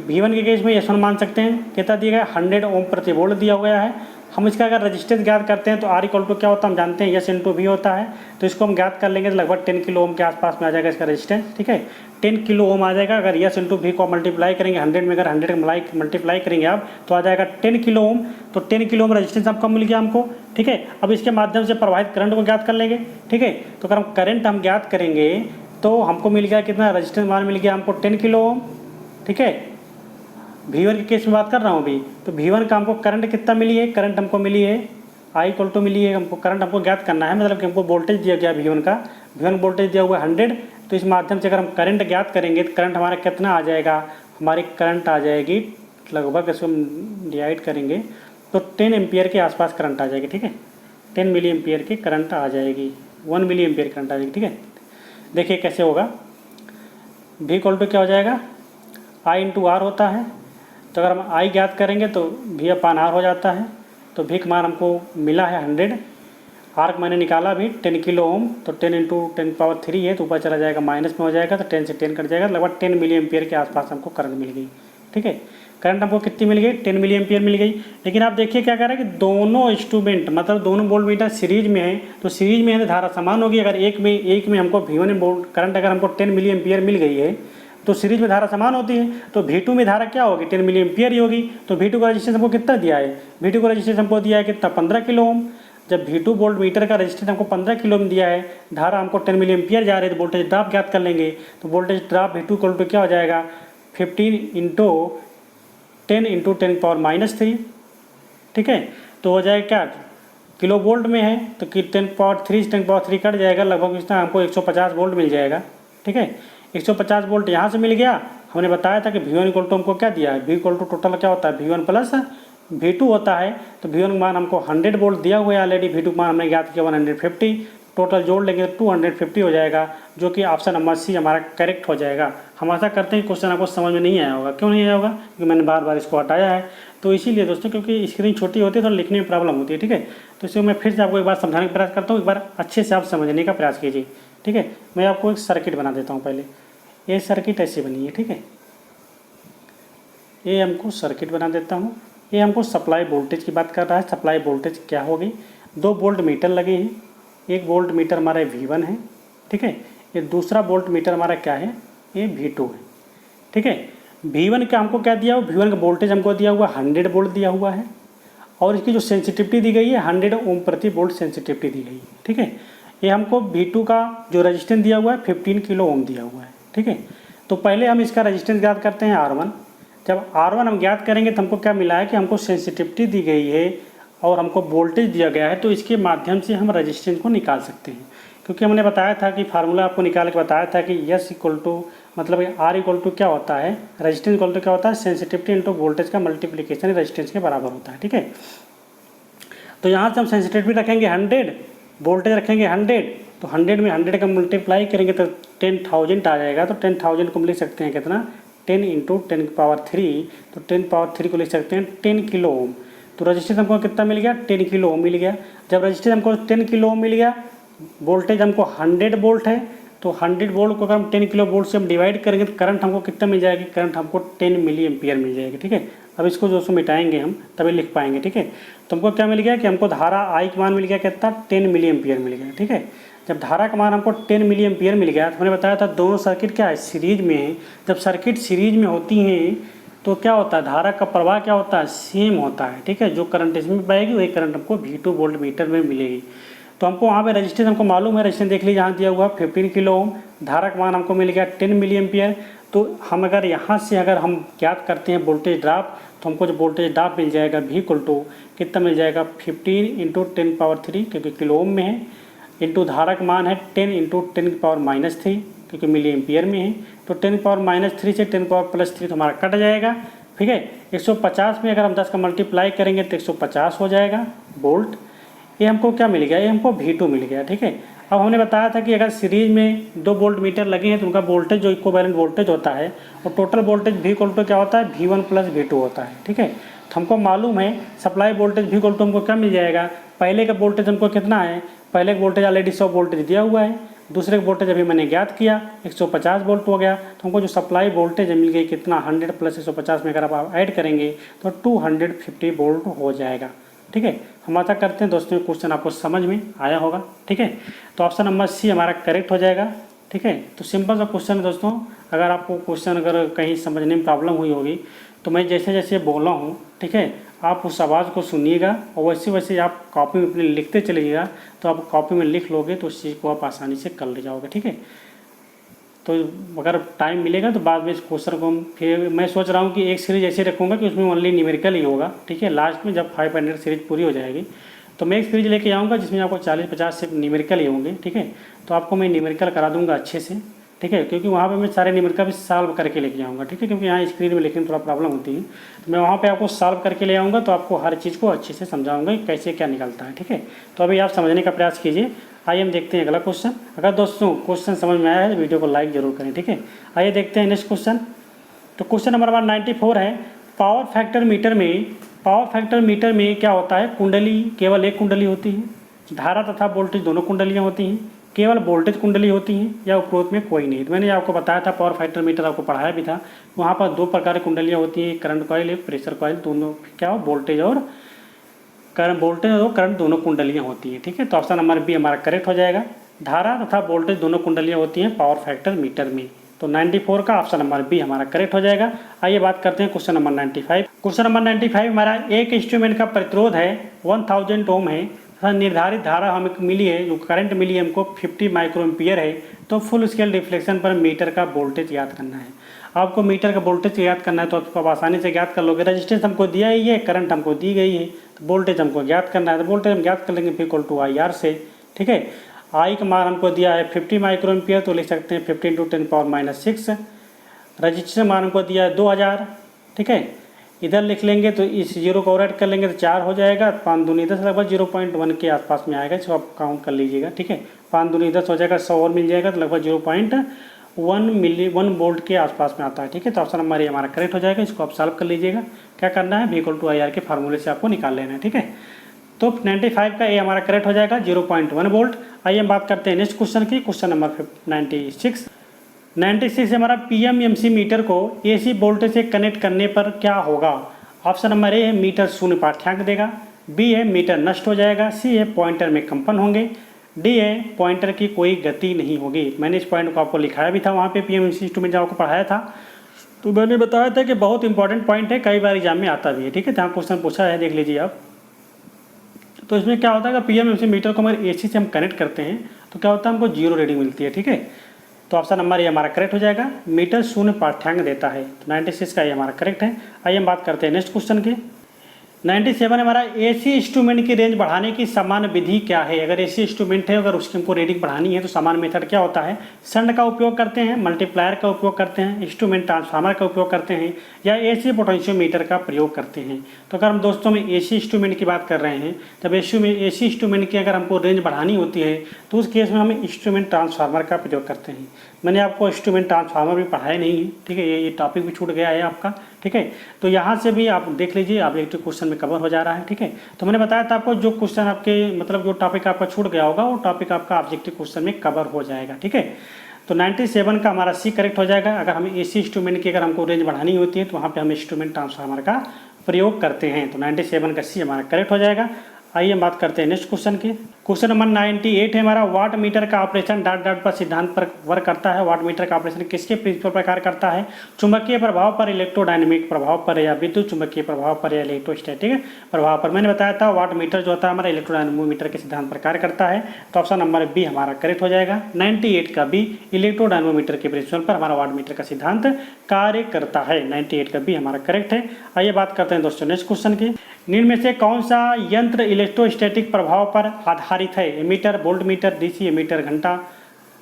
V1 के केस में S1 मान सकते हैं, कितना दिया गया, 100 ओम प्रति वोल्ट दिया हुआ है। हम इसका अगर रजिस्टेंस ज्ञात करते हैं तो R इक्वल टू क्या होता है हम जानते हैं, S इंटू V होता है। तो इसको हम ज्ञात कर लेंगे तो लगभग 10 किलो ओम के आसपास में आ जाएगा इसका रजिस्टेंस। ठीक है, 10 किलो ओम आ जाएगा। अगर S इंटू V को मल्टीप्लाई करेंगे 100 में, अगर 100 मल्टीप्लाई करेंगे आप तो आ जाएगा 10 किलो ओम। तो 10 किलो ओम रजिस्टेंस आपको मिल गया हमको। ठीक है, अब इसके माध्यम से प्रवाहित करंट को ज्ञात कर लेंगे। ठीक है, तो अगर हम करंट हम ज्ञात करेंगे तो हमको मिल गया कितना, रजिस्टेंस मान मिल गया हमको 10 किलो ओम। ठीक है, V1 के केस में बात कर रहा हूँ अभी, तो V1 का हमको करंट कितना मिली है, करंट हमको मिली है I इक्वल टू मिली है, हमको करंट हमको ज्ञात करना है, मतलब कि हमको वोल्टेज दिया गया V1 का, V1 वोल्टेज दिया हुआ है 100। तो इस माध्यम से अगर हम करंट ज्ञात करेंगे तो करंट हमारा कितना आ जाएगा, हमारी करंट आ जाएगी लगभग, इसको हम डिवाइड करेंगे तो 10 एम्पियर के आसपास करंट आ जाएगी। ठीक है, 10 मिली एम्पियर की करंट आ जाएगी, 1 मिली एम्पियर करंट आ जाएगी। ठीक है, देखिए कैसे होगा, V इक्वल टू क्या हो जाएगा, I इंटू R होता है, तो अगर हम आई ज्ञात करेंगे तो V अपान आर हो जाता है। तो V का मान हमको मिला है 100, आर मैंने निकाला भी 10 किलो ओम, तो 10 इंटू 10⁻³ है तो ऊपर चला जाएगा माइनस में हो जाएगा, तो 10 से 10 कट जाएगा, लगभग 10 मिली एम्पियर के आसपास हमको करंट मिल गई। ठीक है, करंट हमको कितनी मिल गई, 10 मिली एम्पियर मिल गई। लेकिन आप देखिए क्या कह रहा है कि दोनों इंस्ट्रूमेंट मतलब दोनों वोल्ट मीटर सीरीज में है, तो सीरीज में है तो धारा समान होगी। अगर एक में हमको V1 वोल्ट करंट अगर हमको 10 मिली एम्पियर मिल गई है तो सीरीज में धारा समान होती है, तो V2 में धारा क्या होगी, 10 मिली एम्पियर ही होगी। तो V2 का रजिस्टेंस हमको कितना दिया है, V2 का रजिस्टेंस हमको दिया है कितना, 15 किलो ओम। जब V2 वोल्ट मीटर का रजिस्टेंस हमको 15 किलो ओम दिया है, धारा हमको 10 मिली एम्पियर जा रही है, तो वोल्टेज ड्रॉप ज्ञात कर लेंगे। तो voltage drop V2 equal to क्या हो जाएगा, 15 इंटू 10 इंटू 10⁻³ ठीक है, तो हो जाएगा क्या, किलो वोल्ट में है तो कि 10⁻³ से 10⁻³ कट जाएगा, लगभग इतना हमको 150 वोल्ट मिल जाएगा। ठीक है, 150 वोल्ट यहाँ से मिल गया। हमने बताया था कि V1 इक्वल टू हमको क्या दिया है, V इक्वल टू टोटल क्या होता है V1 प्लस V2 होता है। तो V1 मान हमको 100 वोल्ट दिया हुआ है ऑलरेडी, V2 मान हमने ज्ञात किया 150, टोटल जोड़ लेंगे तो 250 हो जाएगा, जो कि ऑप्शन नंबर सी हमारा करेक्ट हो जाएगा। हम आशा करते हैं क्वेश्चन आपको समझ में नहीं आया होगा। क्यों नहीं आया होगा, क्योंकि मैंने बार बार इसको हटाया है, तो इसीलिए दोस्तों, क्योंकि स्क्रीन छोटी होती है तो लिखने में प्रॉब्लम होती है। ठीक है, तो इसको मैं फिर से आपको एक बार समझाने का प्रयास करता हूँ, एक बार अच्छे से आप समझने का प्रयास कीजिए। ठीक है, मैं आपको एक सर्किट बना देता हूँ। पहले ये सर्किट ऐसी बनी है। ठीक है, ये हमको सर्किट बना देता हूँ। ये हमको सप्लाई वोल्टेज की बात कर रहा है। सप्लाई वोल्टेज क्या होगी, 2 वोल्ट मीटर लगे हैं, एक वोल्ट मीटर हमारा V1 है। ठीक है, ये दूसरा वोल्ट मीटर हमारा क्या है, ये V2 है। ठीक है, V1 का हमको क्या दिया हुआ, V1 का वोल्टेज हमको दिया हुआ 100 वोल्ट दिया हुआ है, और इसकी जो सेंसिटिविटी दी गई है 100 ओम प्रति वोल्ट सेंसिटिविटी दी गई है। ठीक है, ये हमको V2 का जो रजिस्टेंस दिया हुआ है 15 किलो ओम दिया हुआ है। ठीक है, तो पहले हम इसका रजिस्टेंस ज्ञात करते हैं R1। जब R1 हम ज्ञात करेंगे तो हमको क्या मिला है कि हमको सेंसिटिविटी दी गई है और हमको वोल्टेज दिया गया है, तो इसके माध्यम से हम रजिस्टेंस को निकाल सकते हैं। क्योंकि हमने बताया था कि फार्मूला आपको निकाल के बताया था कि S इक्वल टू मतलब R इक्वल टू क्या होता है, रजिस्टेंस इक्वल टू क्या होता है, सेंसिटिविटी इंटू वोल्टेज का मल्टीप्लिकेशन रजिस्टेंस के बराबर होता है। ठीक है, तो यहाँ से हम सेंसिटिविटी रखेंगे 100, वोल्टेज रखेंगे 100, तो 100 में 100 का मल्टीप्लाई करेंगे तो 10,000 आ जाएगा। तो 10,000 को हम लिख सकते हैं कितना, 10 इंटू 10⁻³, तो 10⁻³ को लिख सकते हैं 10 किलो ओम। तो रजिस्टेंस हमको कितना मिल गया, 10 किलो ओम मिल गया। जब रजिस्टेंस हमको 10 किलो ओम मिल गया, वोल्टेज हमको 100 वोल्ट है, तो 100 वोल्ट को अगर हम 10 किलो वोल्ट से हम डिवाइड करेंगे तो करंट हमको कितना मिल जाएगी, करंट हमको 10 मिली एम्पियर मिल जाएगी। ठीक है, अब इसको दोस्तों मिटाएंगे हम तभी लिख पाएंगे। ठीक है, तो हमको क्या मिल गया कि हमको धारा आई का मान मिल गया कितना, 10 मिली एम्पियर मिल गया। ठीक है, जब धारा का मान हमको 10 मिली एम्पियर मिल गया तो हमने बताया था दोनों सर्किट क्या है, सीरीज में है। जब सर्किट सीरीज में होती हैं तो क्या होता है, धारा का प्रवाह क्या होता है, सेम होता है। ठीक है, जो करंट इसमें बहेगी वही करंट हमको V2 वोल्ट मीटर में मिलेगी। तो हमको वहाँ पे रजिस्टेंस हमको मालूम है, रजिस्टेंस देख लीजिए यहाँ दिया हुआ 15 किलो ओम, धारा का मान हमको मिल गया 10 मिली एम्पियर। तो हम अगर यहाँ से अगर हम ज्ञात करते हैं वोल्टेज ड्रॉप, तो हमको जो वोल्टेज ड्रॉप मिल जाएगा V इक्वल टू कितना मिल जाएगा, 15 इंटू 10⁻³ क्योंकि किलो ओम में है, इंटू धारा का मान है 10 इंटू 10⁻³ क्योंकि मिली एम्पियर में है। तो 10⁻³ से 10⁻+3 तो हमारा कट जाएगा। ठीक है, 150 में अगर हम 10 का मल्टीप्लाई करेंगे तो 150 हो जाएगा वोल्ट। ये हमको क्या मिल गया, ये हमको V2 मिल गया। ठीक है, अब हमने बताया था कि अगर सीरीज में 2 वोल्ट मीटर लगे हैं तो उनका वोल्टेज जो इक्विवेलेंट वोल्टेज होता है और total voltage V equal to क्या होता है, V1 प्लस V2 होता है। ठीक है, तो हमको मालूम है supply voltage V equal to हमको क्या मिल जाएगा, पहले का वोल्टेज हमको कितना है, पहले का वोल्टेज ऑलरेडी 100 वोल्टेज दिया हुआ है, दूसरे का वोल्टेज अभी मैंने ज्ञात किया 150 वोल्ट हो गया। तो हमको जो सप्लाई वोल्टेज मिल गई कितना, 100 प्लस 150 में अगर आप ऐड करेंगे तो 250 वोल्ट हो जाएगा। ठीक है, हम आशा करते हैं दोस्तों क्वेश्चन आपको समझ में आया होगा। ठीक है, तो ऑप्शन नंबर सी हमारा करेक्ट हो जाएगा। ठीक है, तो सिंपल सा क्वेश्चन है दोस्तों। अगर आपको क्वेश्चन अगर कहीं समझने में प्रॉब्लम हुई होगी तो मैं जैसे जैसे बोला हूँ, ठीक है, आप उस आवाज़ को सुनिएगा और वैसे वैसे आप कॉपी में अपने लिखते चलिएगा। तो आप कॉपी में लिख लोगे तो उस चीज़ को आप आसानी से कर ले जाओगे। ठीक है, तो अगर टाइम मिलेगा तो बाद में इस क्वेश्चन को हम फिर मैं सोच रहा हूँ कि एक सीरीज ऐसे रखूँगा कि उसमें ओनली न्यूमेरिकल ही होगा। ठीक है, लास्ट में जब 500 सीरीज पूरी हो जाएगी तो मैं एक सीरीज लेके आऊँगा जिसमें आपको 40-50 सिर्फ न्यूमेरिकल ही होंगे। ठीक है, तो आपको मैं न्यूमेरिकल करा दूँगा अच्छे से। ठीक है, क्योंकि वहाँ पे मैं सारे न्यूमेरिकल भी सॉल्व करके लेके आऊँगा। ठीक है, क्योंकि यहाँ स्क्रीन में लिखने में थोड़ा प्रॉब्लम होती है, तो मैं वहाँ पे आपको सॉल्व करके ले आऊँगा, तो आपको हर चीज़ को अच्छे से समझाऊँगा कि कैसे क्या निकलता है। ठीक है, तो अभी आप समझने का प्रयास कीजिए। आइए हम देखते हैं अगला क्वेश्चन। अगर दोस्तों क्वेश्चन समझ में आया है तो वीडियो को लाइक जरूर करें। ठीक है, आइए देखते हैं नेक्स्ट क्वेश्चन। तो क्वेश्चन नंबर 94 है, पावर फैक्टर मीटर में क्या होता है, कुंडली केवल एक कुंडली होती है, धारा तथा वोल्टेज दोनों कुंडलियाँ होती हैं, केवल वोल्टेज कुंडली होती हैं या उपरोक्त में कोई नहीं। तो मैंने आपको बताया था, पावर फैक्टर मीटर आपको पढ़ाया भी था, वहाँ पर दो प्रकार की कुंडलियाँ होती हैं, करंट कॉइल एक प्रेशर कॉइल, दोनों क्या हो वोल्टेज और करंट दोनों कुंडलियाँ होती हैं। ठीक है, तो ऑप्शन नंबर बी हमारा करेक्ट हो जाएगा। धारा तथा वोल्टेज दोनों कुंडलियाँ होती हैं पावर फैक्टर मीटर में। तो 94 का ऑप्शन नंबर बी हमारा करेक्ट हो जाएगा। आइए बात करते हैं क्वेश्चन नंबर 95। क्वेश्चन नंबर 95 हमारा एक इंस्ट्रूमेंट का प्रतिरोध है 1000 ओम है तथा निर्धारित धारा हमें मिली है, जो करंट मिली है हमको 50 माइक्रो एम्पियर है। तो फुल स्केल रिफ्लेक्शन पर मीटर का वोल्टेज ज्ञात करना है। आपको मीटर का वोल्टेज ज्ञात करना है तो आपको आसानी से ज्ञात कर लोगे। रजिस्टेंस हमको दिया ही है, करंट हमको दी गई है, तो वोल्टेज हमको ज्ञात करना है। तो वोल्टेज हम ज्ञात कर लेंगे V=IR से। ठीक है, आई का मान हमको दिया है 50 माइक्रो एम्पियर, तो लिख सकते हैं 50 × 10⁻⁻6। रजिस्टेंस मान हमको दिया है 2000। ठीक है, इधर लिख लेंगे तो इस जीरो को और ऐड कर लेंगे तो 4 हो जाएगा। 5 दूनी 10 लगभग 0.1 के आसपास में आएगा, इसको आप काउंट कर लीजिएगा। ठीक है, 5 दूनी 10 हो जाएगा, 100 और मिल जाएगा तो लगभग 0.1 वोल्ट के आसपास में आता है। ठीक है, तो ऑप्शन नंबर ये हमारा करेक्ट हो जाएगा। इसको आप सॉल्व कर लीजिएगा। क्या करना है, V=IR के फार्मूले से आपको निकाल लेना है। ठीक है, तो 95 का ए हमारा करेक्ट हो जाएगा, 0.1 वोल्ट। आइए हम बात करते हैं नेक्स्ट क्वेश्चन की। क्वेश्चन नंबर 96 हमारा PMMC मीटर को AC वोल्टेज से कनेक्ट करने पर क्या होगा। ऑप्शन नंबर ए है मीटर शून्य पाठ्यांक देगा, बी है मीटर नष्ट हो जाएगा, सी है पॉइंटर में कंपन होंगे, डी है पॉइंटर की कोई गति नहीं होगी। मैंने इस पॉइंट को आपको लिखाया भी था वहाँ पे PMMC इंस्ट्रूमेंट जब आपको पढ़ाया था, तो मैंने बताया था कि बहुत इंपॉर्टेंट पॉइंट है, कई बार एग्जाम में आता भी है। ठीक है, जहाँ क्वेश्चन पूछा है देख लीजिए आप। तो इसमें क्या होता है कि PMMC मीटर को अगर AC से हम कनेक्ट करते हैं तो क्या होता है, हमको 0 रीडिंग मिलती है। ठीक है, तो ऑप्शन नंबर ये हमारा करेक्ट हो जाएगा, मीटर शून्य पाठ्यांक देता है। तो 96 का ये हमारा करेक्ट है। आइए हम बात करते हैं नेक्स्ट क्वेश्चन की। 97 हमारा AC इंस्ट्रूमेंट की रेंज बढ़ाने की सामान्य विधि क्या है। अगर AC इंस्ट्रूमेंट है, अगर उसकी हमको रीडिंग बढ़ानी है तो सामान्य मेथड क्या होता है, शंट का उपयोग करते हैं, मल्टीप्लायर का उपयोग करते हैं, इंस्ट्रूमेंट ट्रांसफार्मर का उपयोग करते हैं, या AC पोटेंशियोमीटर का प्रयोग करते हैं। तो अगर हम दोस्तों में AC इंस्ट्रूमेंट की बात कर रहे हैं, जब AC इंस्ट्रूमेंट की अगर हमको रेंज बढ़ानी होती है तो उस केस में हम इंस्ट्रूमेंट ट्रांसफार्मर का प्रयोग करते हैं। मैंने आपको इंस्ट्रूमेंट ट्रांसफार्मर भी पढ़ाया नहीं है। ठीक है, ये टॉपिक भी छूट गया है आपका। ठीक है, तो यहाँ से भी आप देख लीजिए, ऑब्जेक्टिव क्वेश्चन में कवर हो जा रहा है। ठीक है, तो मैंने बताया था आपको, जो क्वेश्चन आपके मतलब जो टॉपिक आपका छूट गया होगा वो टॉपिक आपका ऑब्जेक्टिव क्वेश्चन में कवर हो जाएगा। ठीक है, तो 97 का हमारा सी करेक्ट हो जाएगा। अगर हमें AC इंस्ट्रूमेंट की अगर हमको रेंज बढ़ानी होती है तो वहाँ पे हम इंस्ट्रूमेंट ट्रांसफार्मर का प्रयोग करते हैं। तो 97 का सी हमारा करेक्ट हो जाएगा। आइए हम बात करते हैं नेक्स्ट क्वेश्चन की। क्वेश्चन नंबर 98 है हमारा, वाट मीटर का ऑपरेशन डॉट डॉट पर सिद्धांत पर वर्क करता है। वाट मीटर का ऑपरेशन किसके प्रिंसिपल पर कार्य करता है, चुंबकीय प्रभाव पर, इलेक्ट्रोडायनेमिक प्रभाव पर, या विद्युत चुंबकीय प्रभाव पर, या इलेक्ट्रोस्टैटिक प्रभाव पर। मैंने बताया था वाट मीटर जो होता है हमारा इलेक्ट्रोडायनेमोमीटर के सिद्धांत पर कार्य करता है। तो ऑप्शन नंबर बी हमारा करेक्ट हो जाएगा। 98 का बी, इलेक्ट्रोडायनेमोमीटर के प्रिंसिपल पर हमारा वाट मीटर का सिद्धांत कार्य करता है। 98 का बी हमारा करेक्ट है। आइए बात करते हैं दोस्तों नेक्स्ट क्वेश्चन की। निम्न में से कौन सा यंत्र इलेक्ट्रोस्टैटिक प्रभाव पर आधारित है। Ammeter, voltmeter, DC ammeter, घंटा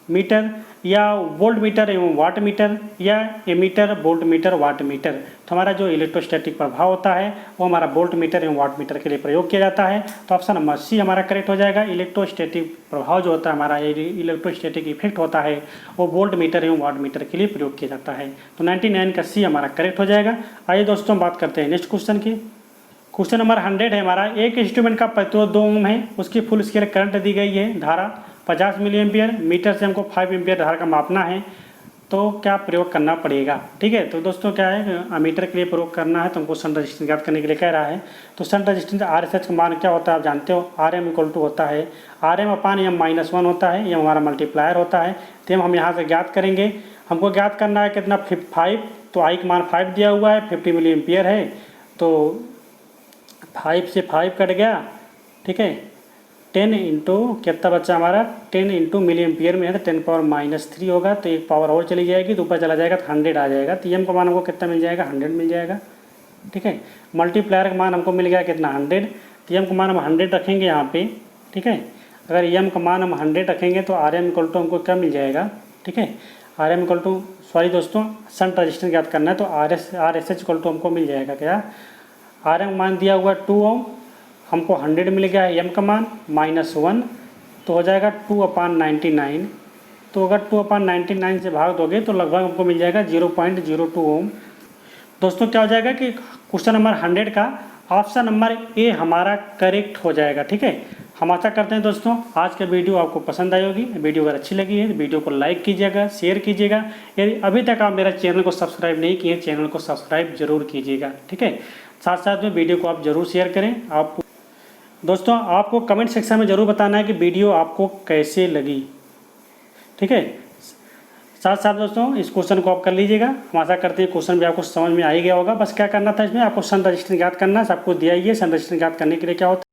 मीटर, या वोल्ट मीटर एवं वाट मीटर, या ammeter, voltmeter, wattmeter. तो हमारा जो इलेक्ट्रोस्टैटिक प्रभाव होता है वो हमारा वोल्ट मीटर एवं वाट मीटर के लिए प्रयोग किया जाता है। तो ऑप्शन नंबर सी हमारा करेक्ट हो जाएगा। इलेक्ट्रोस्टैटिक प्रभाव जो होता है हमारा, इलेक्ट्रोस्टैटिक इफेक्ट होता है वो वोल्ट मीटर एवं वाट मीटर के लिए प्रयोग किया जाता है। तो 99 का सी हमारा करेक्ट हो जाएगा। आइए दोस्तों बात करते हैं नेक्स्ट क्वेश्चन की। क्वेश्चन नंबर 100 है हमारा, एक इंस्ट्रूमेंट का प्रतिरोध 2 ओम है, उसकी फुल स्केल करंट दी गई है, धारा 50 मिली एम्पियर, मीटर से हमको 5 एम्पियर धारा का मापना है, तो क्या प्रयोग करना पड़ेगा। ठीक है, तो दोस्तों क्या है, मीटर के लिए प्रयोग करना है तो हमको शंट रजिस्टेंस ज्ञात करने के लिए कह रहा है। तो शंट रजिस्टेंस RSH का मान क्या होता है आप जानते हो, RM = होता है RM/M-1 होता है, ये हमारा मल्टीप्लायर होता है। तो हम यहाँ से ज्ञात करेंगे, हमको ज्ञात करना है कितना 5, तो आई का मान 5 दिया हुआ है, 50 मिली एम्पियर है, तो 5 से 5 कट गया। ठीक है, 10 इंटू कितना बच्चा हमारा 10 इंटू मिली एम्पियर में है तो 10⁻³ होगा, तो एक पावर और चली जाएगी तो ऊपर चला जाएगा तो 100 आ जाएगा। तो एम का मान हमको कितना मिल जाएगा, 100 मिल जाएगा। ठीक है, मल्टीप्लायर का मान हमको मिल गया कितना 100, तो एम का मान हम 100 रखेंगे यहाँ पे। ठीक है, अगर एम का मान हम 100 रखेंगे तो RM = हमको क्या मिल जाएगा। ठीक है, RM = सॉरी दोस्तों, शंट रजिस्टेंस ज्ञात करना है तो RSH = हमको मिल जाएगा क्या, RM मान दिया हुआ 2 ओम, हमको 100 मिल गया है, एम का मान -1 तो हो जाएगा 2/99। तो अगर 2/99 से भाग दोगे तो लगभग हमको मिल जाएगा 0.02 ओम। दोस्तों क्या हो जाएगा कि क्वेश्चन नंबर 100 का ऑप्शन नंबर ए हमारा करेक्ट हो जाएगा। ठीक है, हम आशा करते हैं दोस्तों आज का वीडियो आपको पसंद आई होगी। वीडियो अगर अच्छी लगी है तो वीडियो को लाइक कीजिएगा, शेयर कीजिएगा। यदि अभी तक आप मेरा चैनल को सब्सक्राइब नहीं किए, चैनल को सब्सक्राइब जरूर कीजिएगा। ठीक है, साथ साथ में वीडियो को आप जरूर शेयर करें। आप दोस्तों आपको कमेंट सेक्शन में ज़रूर बताना है कि वीडियो आपको कैसे लगी। ठीक है, साथ साथ दोस्तों इस क्वेश्चन को आप कर लीजिएगा। हम आशा करते हैं क्वेश्चन भी आपको समझ में आ ही गया होगा। बस क्या करना था, इसमें आपको सन रजिस्टर याद करना है। सबको दिया ही है। सन रजिस्टर याद करने के लिए क्या होता है,